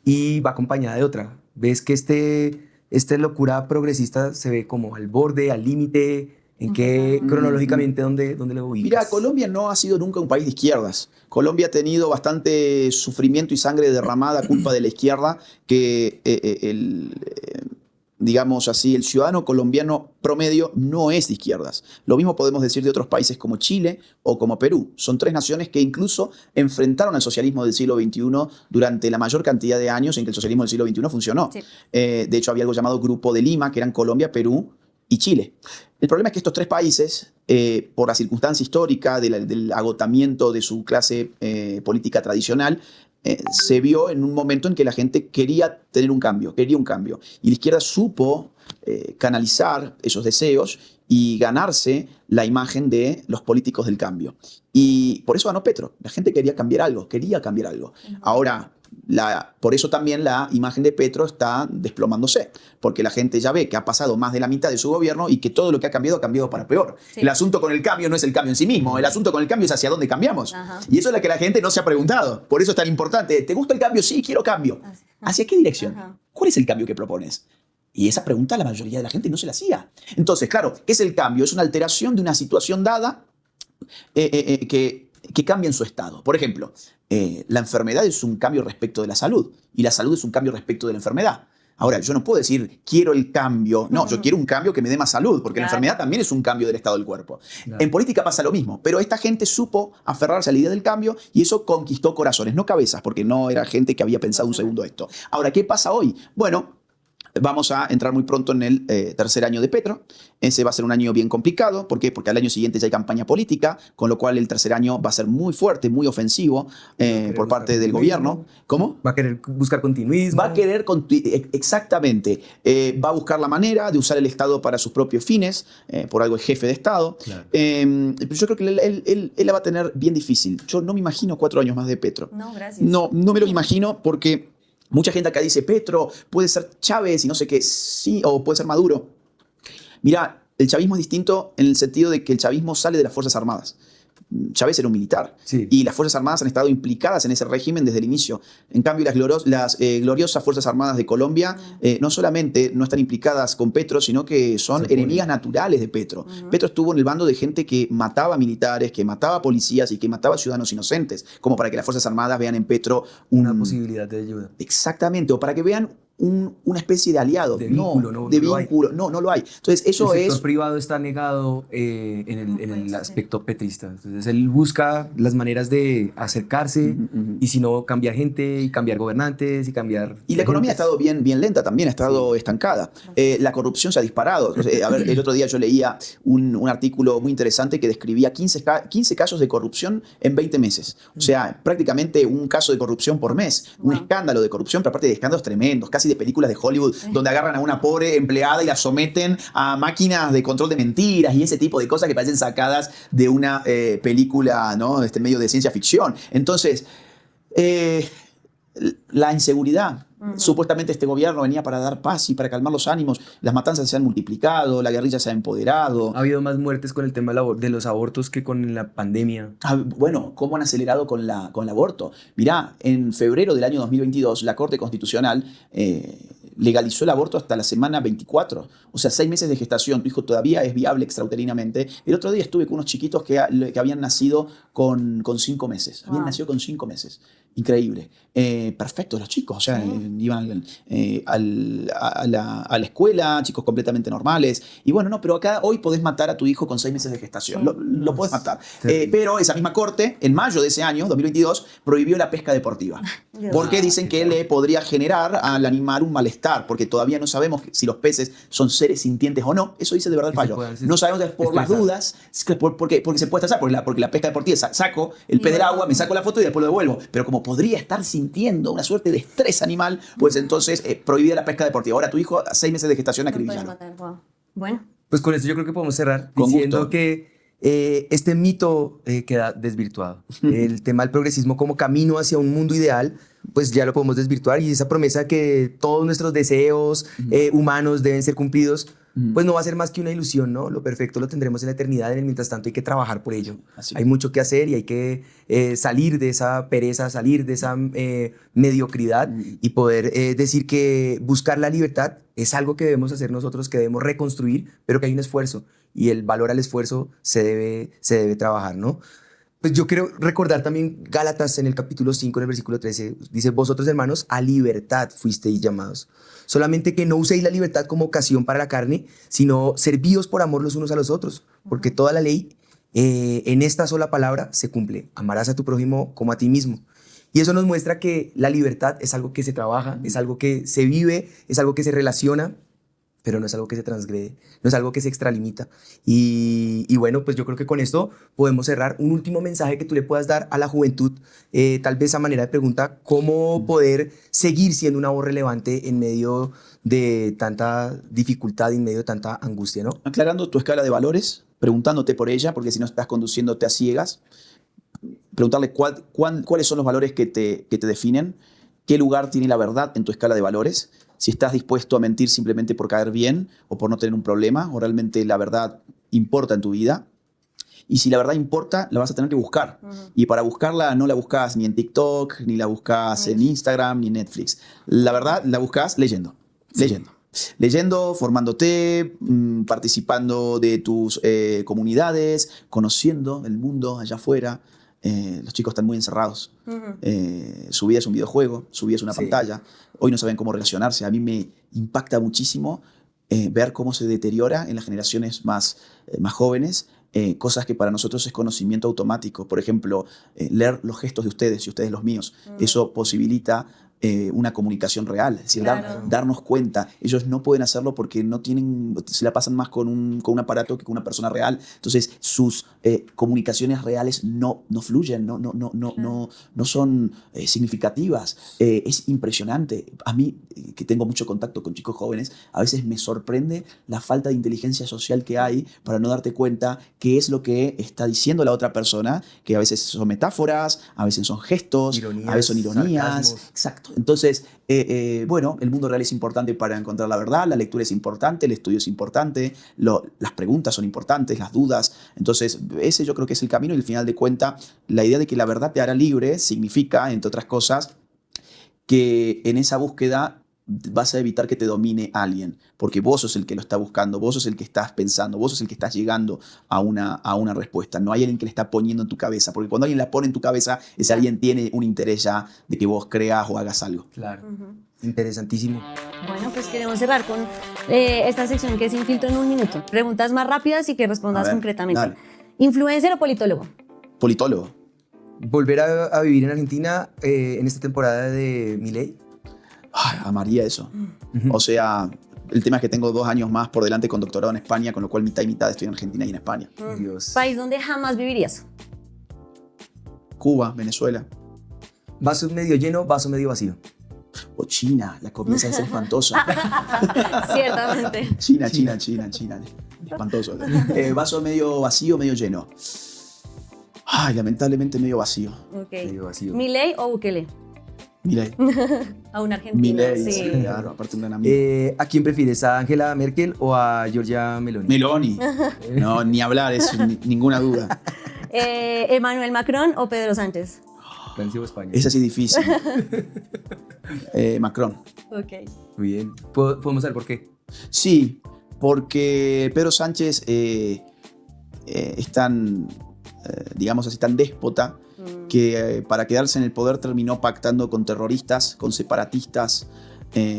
Y va acompañada de otra. ¿Ves que esta locura progresista se ve como al borde, al límite? ¿En qué cronológicamente dónde lo ubicas? Mira, Colombia no ha sido nunca un país de izquierdas. Colombia ha tenido bastante sufrimiento y sangre derramada a culpa de la izquierda que digamos así, el ciudadano colombiano promedio no es de izquierdas. Lo mismo podemos decir de otros países como Chile o como Perú. Son 3 naciones que incluso enfrentaron al socialismo del siglo XXI durante la mayor cantidad de años en que el socialismo del siglo XXI funcionó. Sí. De hecho, había algo llamado Grupo de Lima, que eran Colombia, Perú y Chile. El problema es que estos 3 países, por la circunstancia histórica del agotamiento de su clase política tradicional, se vio en un momento en que la gente quería tener un cambio, quería un cambio. Y la izquierda supo canalizar esos deseos y ganarse la imagen de los políticos del cambio. Y por eso ganó Petro. La gente quería cambiar algo, quería cambiar algo. Ahora, por eso también la imagen de Petro está desplomándose, porque la gente ya ve que ha pasado más de la mitad de su gobierno y que todo lo que ha cambiado para peor. Sí. El asunto con el cambio no es el cambio en sí mismo, el asunto con el cambio es hacia dónde cambiamos. Ajá. Y eso es lo que la gente no se ha preguntado. Por eso es tan importante. ¿Te gusta el cambio? Sí, quiero cambio. ¿Hacia qué dirección? Ajá. ¿Cuál es el cambio que propones? Y esa pregunta la mayoría de la gente no se la hacía. Entonces, claro, ¿qué es el cambio? Es una alteración de una situación dada que cambia en su estado. Por ejemplo, la enfermedad es un cambio respecto de la salud y la salud es un cambio respecto de la enfermedad. Ahora, yo no puedo decir, quiero el cambio. No, yo quiero un cambio que me dé más salud, porque la enfermedad también es un cambio del estado del cuerpo. En política pasa lo mismo, pero esta gente supo aferrarse a la idea del cambio y eso conquistó corazones, no cabezas, porque no era gente que había pensado un segundo esto. Ahora, ¿qué pasa hoy? Bueno, vamos a entrar muy pronto en el tercer año de Petro. Ese va a ser un año bien complicado. ¿Por qué? Porque al año siguiente ya hay campaña política, con lo cual el tercer año va a ser muy fuerte, muy ofensivo por parte del gobierno. ¿Cómo? Va a querer buscar continuismo. Va a querer, exactamente, va a buscar la manera de usar el Estado para sus propios fines, por algo es jefe de Estado. Claro. Pero yo creo que él la va a tener bien difícil. Yo no me imagino 4 años más de Petro. No, gracias. No me lo imagino porque mucha gente acá dice, Petro, puede ser Chávez y no sé qué, sí, o puede ser Maduro. Mirá, el chavismo es distinto en el sentido de que el chavismo sale de las Fuerzas Armadas. Chávez era un militar Sí. y las Fuerzas Armadas han estado implicadas en ese régimen desde el inicio. En cambio, las gloriosas Fuerzas Armadas de Colombia no solamente no están implicadas con Petro, sino que son enemigas naturales de Petro. Petro estuvo en el bando de gente que mataba militares, que mataba policías y que mataba ciudadanos inocentes, como para que las Fuerzas Armadas vean en Petro Una posibilidad de ayuda. Exactamente, o para que vean una especie de aliado. De vínculo, no de lo hay. vínculo. No lo hay. Entonces, eso El sector es... privado está negado en el aspecto petrista. Entonces él busca las maneras de acercarse y si no, cambiar gente y cambiar gobernantes y cambiar... Y la economía ha agentes. estado bien lenta también, ha estado estancada. La corrupción se ha disparado. A ver, el otro día yo leía un artículo muy interesante que describía 15 casos de corrupción en 20 meses. O sea, prácticamente un caso de corrupción por mes. Un escándalo de corrupción, pero aparte de escándalos tremendos, casi de películas de Hollywood, donde agarran a una pobre empleada y la someten a máquinas de control de mentiras y ese tipo de cosas que parecen sacadas de una película, ¿no? Medio de ciencia ficción. Entonces, la inseguridad. Supuestamente este gobierno venía para dar paz y para calmar los ánimos. Las matanzas se han multiplicado, la guerrilla se ha empoderado. Ha habido más muertes con el tema de los abortos que con la pandemia. Bueno, ¿cómo han acelerado con el aborto? Mirá, en febrero del año 2022 la Corte Constitucional legalizó el aborto hasta la semana 24. O sea, 6 meses de gestación. Tu hijo todavía es viable extrauterinamente. El otro día estuve con unos chiquitos que habían nacido con 5 meses. Habían nacido con 5 meses. Increíble. Perfectos los chicos. O sea, iban a la escuela, chicos completamente normales. Y bueno, no, pero acá hoy podés matar a tu hijo con 6 meses de gestación. Lo podés matar. Pero esa misma corte, en mayo de ese año, 2022, prohibió la pesca deportiva. Porque dicen que le podría generar al animal un malestar, porque todavía no sabemos si los peces son seres sintientes o no. Eso dice de verdad el fallo. No sabemos por las dudas, porque se puede estresar, porque la pesca deportiva saco el pez del agua, me saco la foto y después lo devuelvo. Pero como podría estar sintiendo una suerte de estrés animal, pues entonces prohibida la pesca deportiva. Ahora tu hijo a 6 meses de gestación acribillado. Bueno. Pues con esto yo creo que podemos cerrar Con diciendo gusto. que este mito queda desvirtuado. El tema del progresismo como camino hacia un mundo ideal, pues ya lo podemos desvirtuar y esa promesa que todos nuestros deseos humanos deben ser cumplidos, pues no va a ser más que una ilusión, ¿no? Lo perfecto lo tendremos en la eternidad, en el mientras tanto hay que trabajar por ello. Así. Hay mucho que hacer y hay que salir de esa pereza, salir de esa mediocridad y poder decir que buscar la libertad es algo que debemos hacer nosotros, que debemos reconstruir, pero que hay un esfuerzo y el valor al esfuerzo se debe trabajar, ¿no? Pues yo quiero recordar también Gálatas en el capítulo 5, en el versículo 13, dice, vosotros hermanos, a libertad fuisteis llamados. Solamente que no uséis la libertad como ocasión para la carne, sino servíos por amor los unos a los otros. Porque toda la ley en esta sola palabra se cumple. Amarás a tu prójimo como a ti mismo. Y eso nos muestra que la libertad es algo que se trabaja, es algo que se vive, es algo que se relaciona, pero no es algo que se transgrede, no es algo que se extralimita. Y bueno, pues yo creo que con esto podemos cerrar. Un último mensaje que tú le puedas dar a la juventud, tal vez a manera de pregunta, ¿cómo poder seguir siendo una voz relevante en medio de tanta dificultad, en medio de tanta angustia, ¿no? Aclarando tu escala de valores, preguntándote por ella, porque si no estás conduciéndote a ciegas. Preguntarle cuáles son los valores que te definen, qué lugar tiene la verdad en tu escala de valores, si estás dispuesto a mentir simplemente por caer bien o por no tener un problema, o realmente la verdad importa en tu vida. Y si la verdad importa, la vas a tener que buscar. Y para buscarla no la buscas ni en TikTok, ni la buscas en Instagram, ni en Netflix. La verdad la buscas leyendo. Leyendo, formándote, participando de tus comunidades, conociendo el mundo allá afuera. Los chicos están muy encerrados. Su vida es un videojuego, su vida es una pantalla. Hoy no saben cómo relacionarse. A mí me impacta muchísimo ver cómo se deteriora en las generaciones más jóvenes cosas que para nosotros es conocimiento automático. Por ejemplo, leer los gestos de ustedes y ustedes los míos. Eso posibilita una comunicación real, es decir, darnos cuenta. Ellos no pueden hacerlo porque no tienen, se la pasan más con un aparato que con una persona real. Entonces sus comunicaciones reales no fluyen, no son significativas. Es impresionante. A mí, que tengo mucho contacto con chicos jóvenes, a veces me sorprende la falta de inteligencia social que hay para no darte cuenta qué es lo que está diciendo la otra persona, que a veces son metáforas, a veces son gestos, ironías, a veces son ironías. sarcasmos. Exacto. Entonces, bueno, el mundo real es importante para encontrar la verdad, la lectura es importante, el estudio es importante, las preguntas son importantes, las dudas. Entonces, ese yo creo que es el camino y al final de cuentas, la idea de que la verdad te hará libre significa, entre otras cosas, que en esa búsqueda vas a evitar que te domine alguien, porque vos sos el que lo está buscando, vos sos el que estás pensando, vos sos el que estás llegando a una respuesta. No hay alguien que le está poniendo en tu cabeza, porque cuando alguien la pone en tu cabeza, ese alguien tiene un interés ya de que vos creas o hagas algo. Claro. Interesantísimo. Bueno, pues queremos cerrar con esta sección que es Sin Filtro en un minuto. Preguntas más rápidas y que respondas A ver, concretamente. dale. ¿Influencer o politólogo? Politólogo. Volver a vivir en Argentina en esta temporada de Milei. Ay, amaría eso. O sea, el tema es que tengo 2 años más por delante con doctorado en España, con lo cual mitad y mitad estoy en Argentina y en España. Dios. ¿País donde jamás vivirías? Cuba, Venezuela Vaso medio lleno, vaso medio vacío. o China. La comida debe ser espantosa. Ciertamente. China. Espantoso. Vaso medio vacío, medio lleno. Ay, lamentablemente medio vacío. Ok. Medio vacío. ¿Milei o Bukele? Milei. A un argentino. Milei, Sí. sí, claro, aparte de un gran amigo. ¿A quién prefieres? ¿A Angela Merkel o a Giorgia Meloni? Meloni. No, ni hablar, es ninguna duda. ¿Emmanuel Macron o Pedro Sánchez? Francia o España. Es así difícil. Macron. Ok. Muy bien. ¿Podemos saber por qué? Sí, porque Pedro Sánchez es tan, digamos así, tan déspota que para quedarse en el poder terminó pactando con terroristas, con separatistas,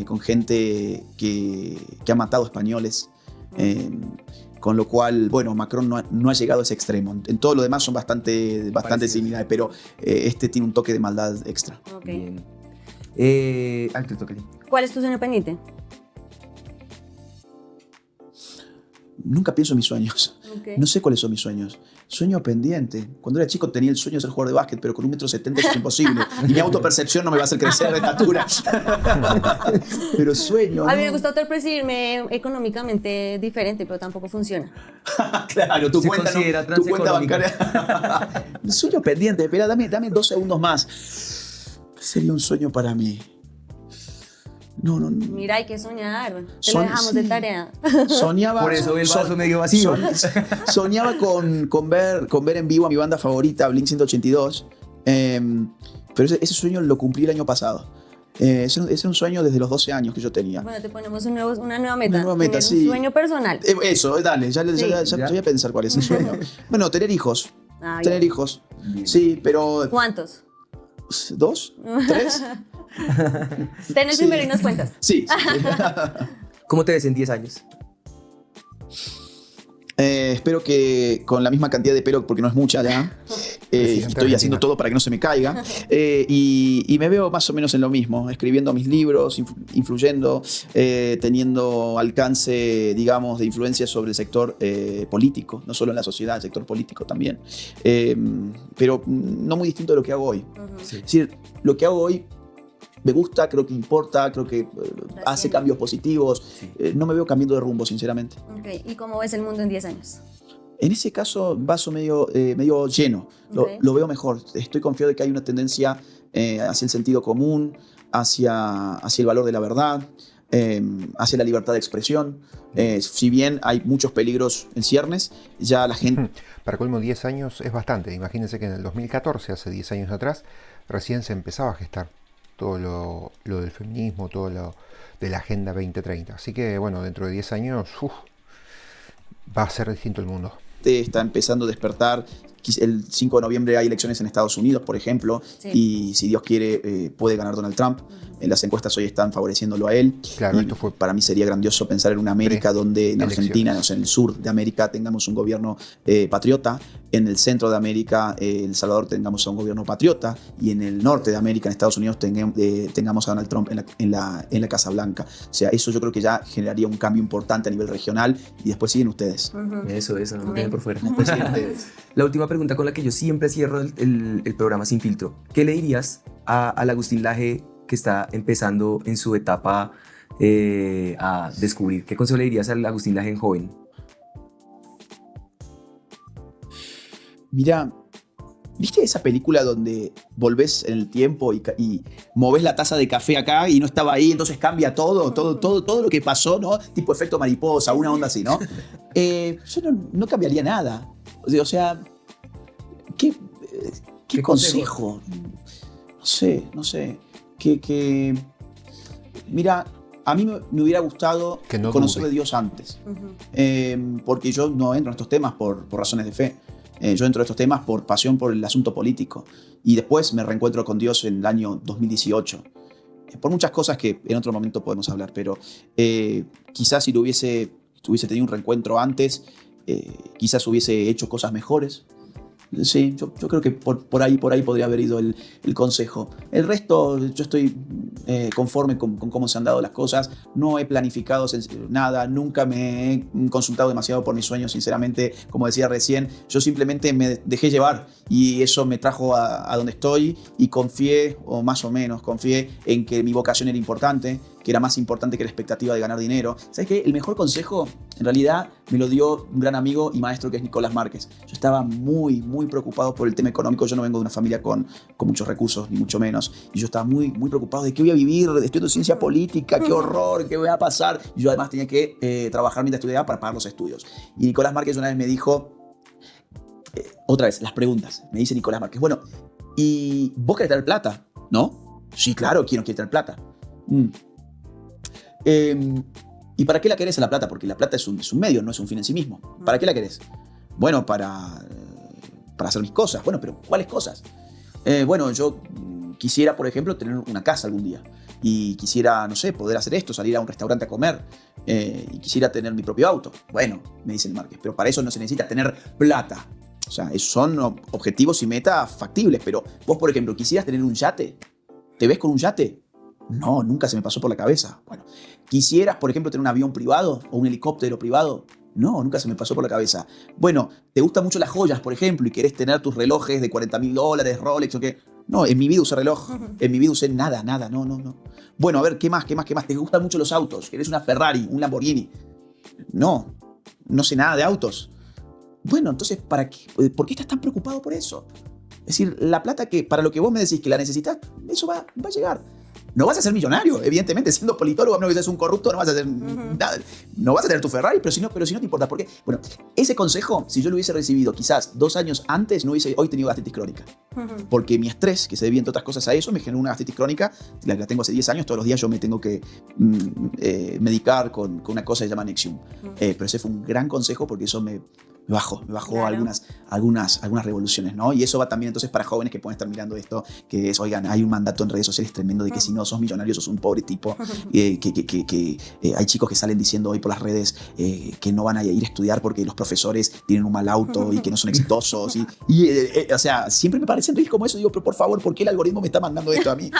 con gente que ha matado españoles. Con lo cual, bueno, Macron no ha llegado a ese extremo. En todo lo demás son bastante similares, pero este tiene un toque de maldad extra. Ok. Bien. Te toca a ti. ¿Cuál es tu sueño pendiente? Nunca pienso en mis sueños. Ok. No sé cuáles son mis sueños. Sueño pendiente. Cuando era chico tenía el sueño de ser jugador de básquet, pero con 1,70 m eso es imposible. Y mi autopercepción no me va a hacer crecer de estatura. Pero sueño, A mí ¿no? me gusta autopercibirme económicamente diferente, pero tampoco funciona. Claro, tu Se cuenta, considera tu cuenta transeconómica. bancaria. Sueño pendiente. Espera, dame 2 segundos más. ¿Qué sería un sueño para mí? No. Mira, hay que soñar. Te Son- lo dejamos sí. de tarea. Soñaba. Por eso el vaso medio vacío. Soñaba con ver en vivo a mi banda favorita, Blink 182. Pero ese sueño lo cumplí el año pasado. Ese es un sueño desde los 12 años que yo tenía. Bueno, te ponemos una nueva meta. Una nueva meta, Tener sí. un sueño personal. Eso, dale, ya Sí. voy a pensar cuál es el sueño. Bueno, tener hijos. Ah, Tener bien. hijos. Sí, pero ¿Cuántos? 2, 3. Ten el primero y nos cuentas. Sí. ¿Cómo te ves en 10 años? Espero que con la misma cantidad de pelo, porque no es mucha ya. Estoy haciendo todo para que no se me caiga. Y me veo más o menos en lo mismo, escribiendo mis libros, influyendo, teniendo alcance, digamos, de influencia sobre el sector político, no solo en la sociedad, el sector político también. Pero no muy distinto de lo que hago hoy. Sí. Es decir, lo que hago hoy me gusta, creo que importa, creo que hace cambios positivos. Sí. No me veo cambiando de rumbo, sinceramente. Ok, ¿y cómo ves el mundo en 10 años? En ese caso, vaso medio lleno. Ok. Lo veo mejor. Estoy confiado de que hay una tendencia hacia el sentido común, hacia el valor de la verdad, hacia la libertad de expresión. Si bien hay muchos peligros en ciernes, ya la gente... Para colmo, 10 años es bastante. Imagínense que en el 2014, hace 10 años atrás, recién se empezaba a gestar todo lo del feminismo, todo lo de la Agenda 2030. Así que, bueno, dentro de 10 años va a ser distinto el mundo. Está empezando a despertar. El 5 de noviembre hay elecciones en Estados Unidos, por ejemplo, Sí. y si Dios quiere puede ganar Donald Trump. Las encuestas hoy están favoreciéndolo a él. Claro, Y esto fue para mí sería grandioso pensar en una América donde en Argentina, no sé, en el sur de América tengamos un gobierno patriota, en el centro de América, El Salvador, tengamos un gobierno patriota, y en el norte de América, en Estados Unidos, tengamos a Donald Trump en la Casa Blanca. O sea, eso yo creo que ya generaría un cambio importante a nivel regional, y después siguen ustedes. Eso, no me queden por fuera. Después siguen ustedes. La última pregunta con la que yo siempre cierro el programa Sin Filtro. ¿Qué le dirías al Agustín Laje que está empezando en su etapa a descubrir? ¿Qué consejo le dirías al Agustín Laje joven? Mira, ¿viste esa película donde volvés en el tiempo y movés la taza de café acá y no estaba ahí, entonces cambia todo lo que pasó, ¿no? Tipo efecto mariposa, una onda así, ¿no? Yo no cambiaría nada. O sea, ¿qué consejo? No sé. Mira, a mí me hubiera gustado Que no conocer dude. de Dios antes. Porque yo no entro en estos temas por razones de fe. Yo entro en estos temas por pasión por el asunto político. Y después me reencuentro con Dios en el año 2018. Por muchas cosas que en otro momento podemos hablar, pero quizás si hubiese tenido un reencuentro antes, quizás hubiese hecho cosas mejores. Sí, yo creo que por ahí podría haber ido el consejo. El resto, yo estoy conforme con cómo se han dado las cosas. No he planificado nada, nunca me he consultado demasiado por mis sueños, sinceramente. Como decía recién, yo simplemente me dejé llevar y eso me trajo a donde estoy, y confié, o más o menos confié, en que mi vocación era importante, que era más importante que la expectativa de ganar dinero. ¿Sabes qué? El mejor consejo, en realidad, me lo dio un gran amigo y maestro que es Nicolás Márquez. Yo estaba muy preocupado por el tema económico. Yo no vengo de una familia con muchos recursos, ni mucho menos. Y yo estaba muy preocupado de qué voy a vivir, estudiando ciencia política, qué horror, qué voy a pasar. Y yo además tenía que trabajar mientras estudiaba para pagar los estudios. Y Nicolás Márquez una vez me dijo, otra vez, las preguntas. Me dice Nicolás Márquez, bueno, ¿y vos querés traer plata? ¿No? Sí, claro, ¿quién no quiere traer plata? ¿Y para qué la querés a la plata? Porque la plata es un medio, no es un fin en sí mismo. ¿Para qué la querés? Bueno, para hacer mis cosas. Bueno, pero ¿cuáles cosas? Bueno, yo quisiera, por ejemplo, tener una casa algún día. Y quisiera, no sé, poder hacer esto, salir a un restaurante a comer. Y quisiera tener mi propio auto. Bueno, me dice el Márquez, pero para eso no se necesita tener plata. O sea, esos son objetivos y metas factibles. Pero vos, por ejemplo, ¿quisieras tener un yate? ¿Te ves con un yate? No, nunca se me pasó por la cabeza. Bueno, ¿quisieras, por ejemplo, tener un avión privado o un helicóptero privado? No, nunca se me pasó por la cabeza. Bueno, ¿te gustan mucho las joyas, por ejemplo, y querés tener tus relojes de $40.000, Rolex o qué? No, en mi vida usé reloj. En mi vida usé nada, no. Bueno, a ver, ¿qué más? ¿Te gustan mucho los autos? ¿Querés una Ferrari, un Lamborghini? No sé nada de autos. Bueno, entonces, ¿para qué? ¿Por qué estás tan preocupado por eso? Es decir, la plata que para lo que vos me decís que la necesitas, eso va a llegar. No vas a ser millonario, evidentemente, siendo politólogo, a menos que seas un corrupto, no vas a hacer nada. No vas a tener tu Ferrari, pero si no te importa. ¿Por qué? Bueno, ese consejo, si yo lo hubiese recibido quizás 2 años antes, no hubiese hoy tenido gastritis crónica. Porque mi estrés, que se debía entre otras cosas a eso, me generó una gastritis crónica, la tengo hace 10 años, todos los días yo me tengo que medicar con una cosa que se llama Nexium. Pero ese fue un gran consejo porque eso me me bajó Claro. algunas revoluciones, ¿no? Y eso va también entonces para jóvenes que pueden estar mirando esto, que es, oigan, hay un mandato en redes sociales tremendo de que si no sos millonario sos un pobre tipo, hay chicos que salen diciendo hoy por las redes que no van a ir a estudiar porque los profesores tienen un mal auto y que no son exitosos, o sea, siempre me parecen reels como eso, digo, pero por favor, ¿por qué el algoritmo me está mandando esto a mí?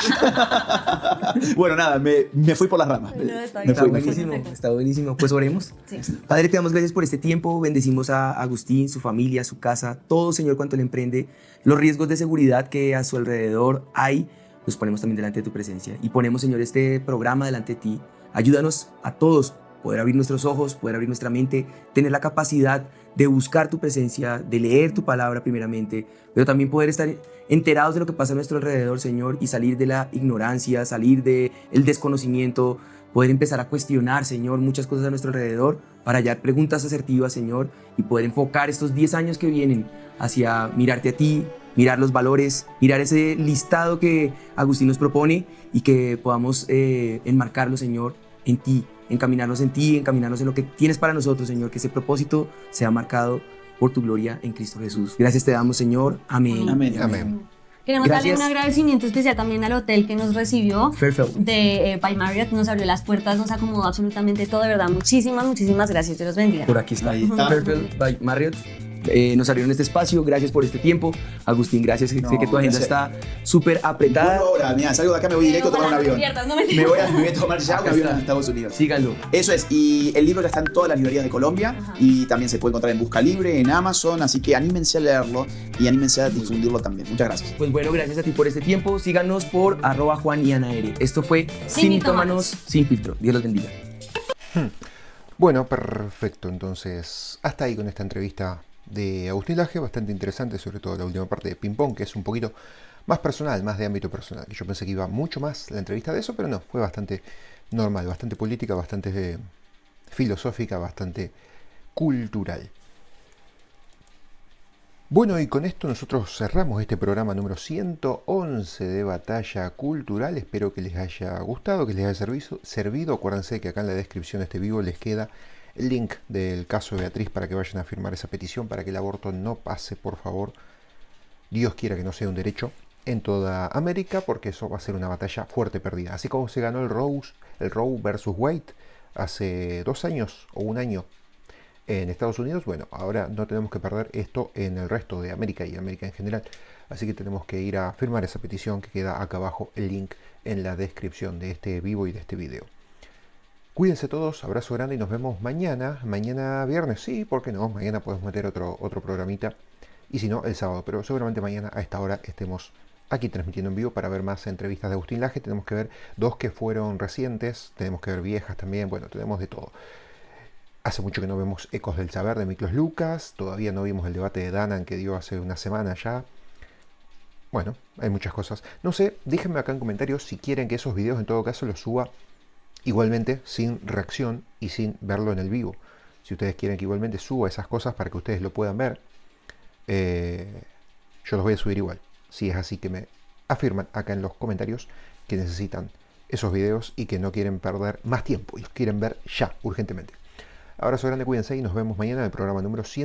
Bueno, nada, me fui por las ramas. No, está Me bien. fui. Buenísimo, está buenísimo. Pues oremos. Sí. Padre, te damos gracias por este tiempo. Bendecimos a Agustín, su familia, su casa, todo, Señor, cuanto le emprende. Los riesgos de seguridad que a su alrededor hay, los ponemos también delante de tu presencia. Y ponemos, Señor, este programa delante de ti. Ayúdanos a todos poder abrir nuestros ojos, poder abrir nuestra mente, tener la capacidad de buscar tu presencia, de leer tu palabra primeramente, pero también poder estar enterados de lo que pasa a nuestro alrededor, Señor, y salir de la ignorancia, salir del desconocimiento, poder empezar a cuestionar, Señor, muchas cosas a nuestro alrededor, para hallar preguntas asertivas, Señor, y poder enfocar estos 10 años que vienen hacia mirarte a ti, mirar los valores, mirar ese listado que Agustín nos propone y que podamos enmarcarlo, Señor, en ti, encaminarnos en ti, encaminarnos en lo que tienes para nosotros, Señor, que ese propósito sea marcado por tu gloria en Cristo Jesús. Gracias te damos, Señor. Amén. Amén. Amén. Queremos darle Gracias. un agradecimiento especial también al hotel que nos recibió Fairfield. de By Marriott, nos abrió las puertas, nos acomodó absolutamente todo, de verdad. Muchísimas gracias. Dios los bendiga. Por aquí está. Ahí está. Fairfield by Marriott. Nos abrieron este espacio, gracias por este tiempo. Agustín, gracias, sé que tu agenda gracias. está súper apretada. Ahora, mira, salgo de acá, me voy directo a tomar un avión. Me voy a tomar ya un Acá avión está. a Estados Unidos. Síganlo. Eso es, y el libro ya está en todas las librerías de Colombia y también se puede encontrar en Busca Libre, en Amazon, así que anímense a leerlo y anímense a difundirlo también. Muchas gracias. Pues bueno, gracias a ti por este tiempo. Síganos por @JuanYanaere. Esto fue Sin Mitómanos, Sin Filtro. Dios los bendiga. Bueno, perfecto. Entonces, hasta ahí con esta entrevista de Agustín Laje, bastante interesante, sobre todo la última parte de Ping Pong, que es un poquito más personal, más de ámbito personal. Yo pensé que iba mucho más la entrevista de eso, pero no, fue bastante normal, bastante política, bastante filosófica, bastante cultural. Bueno, y con esto nosotros cerramos este programa número 111 de Batalla Cultural. Espero que les haya gustado, que les haya servido. Acuérdense que acá en la descripción de este vivo les queda el link del caso de Beatriz para que vayan a firmar esa petición para que el aborto no pase, por favor. Dios quiera que no sea un derecho en toda América, porque eso va a ser una batalla fuerte perdida. Así como se ganó el Roe versus Wade hace 2 años o 1 año en Estados Unidos, bueno, ahora no tenemos que perder esto en el resto de América y América en general. Así que tenemos que ir a firmar esa petición que queda acá abajo, el link en la descripción de este vivo y de este video. Cuídense todos, abrazo grande y nos vemos mañana viernes, sí, ¿por qué no? Mañana podemos meter otro programita, y si no, el sábado, pero seguramente mañana a esta hora estemos aquí transmitiendo en vivo para ver más entrevistas de Agustín Laje. Tenemos que ver 2 que fueron recientes, tenemos que ver viejas también, bueno, tenemos de todo. Hace mucho que no vemos Ecos del Saber de Miklos Lucas, todavía no vimos el debate de Danan que dio hace una semana ya. Bueno, hay muchas cosas. No sé, déjenme acá en comentarios si quieren que esos videos en todo caso los suba igualmente sin reacción y sin verlo en el vivo. Si ustedes quieren que igualmente suba esas cosas para que ustedes lo puedan ver, yo los voy a subir igual. Si es así, que me afirman acá en los comentarios que necesitan esos videos y que no quieren perder más tiempo y los quieren ver ya, urgentemente. Abrazo grande, cuídense y nos vemos mañana en el programa número 100.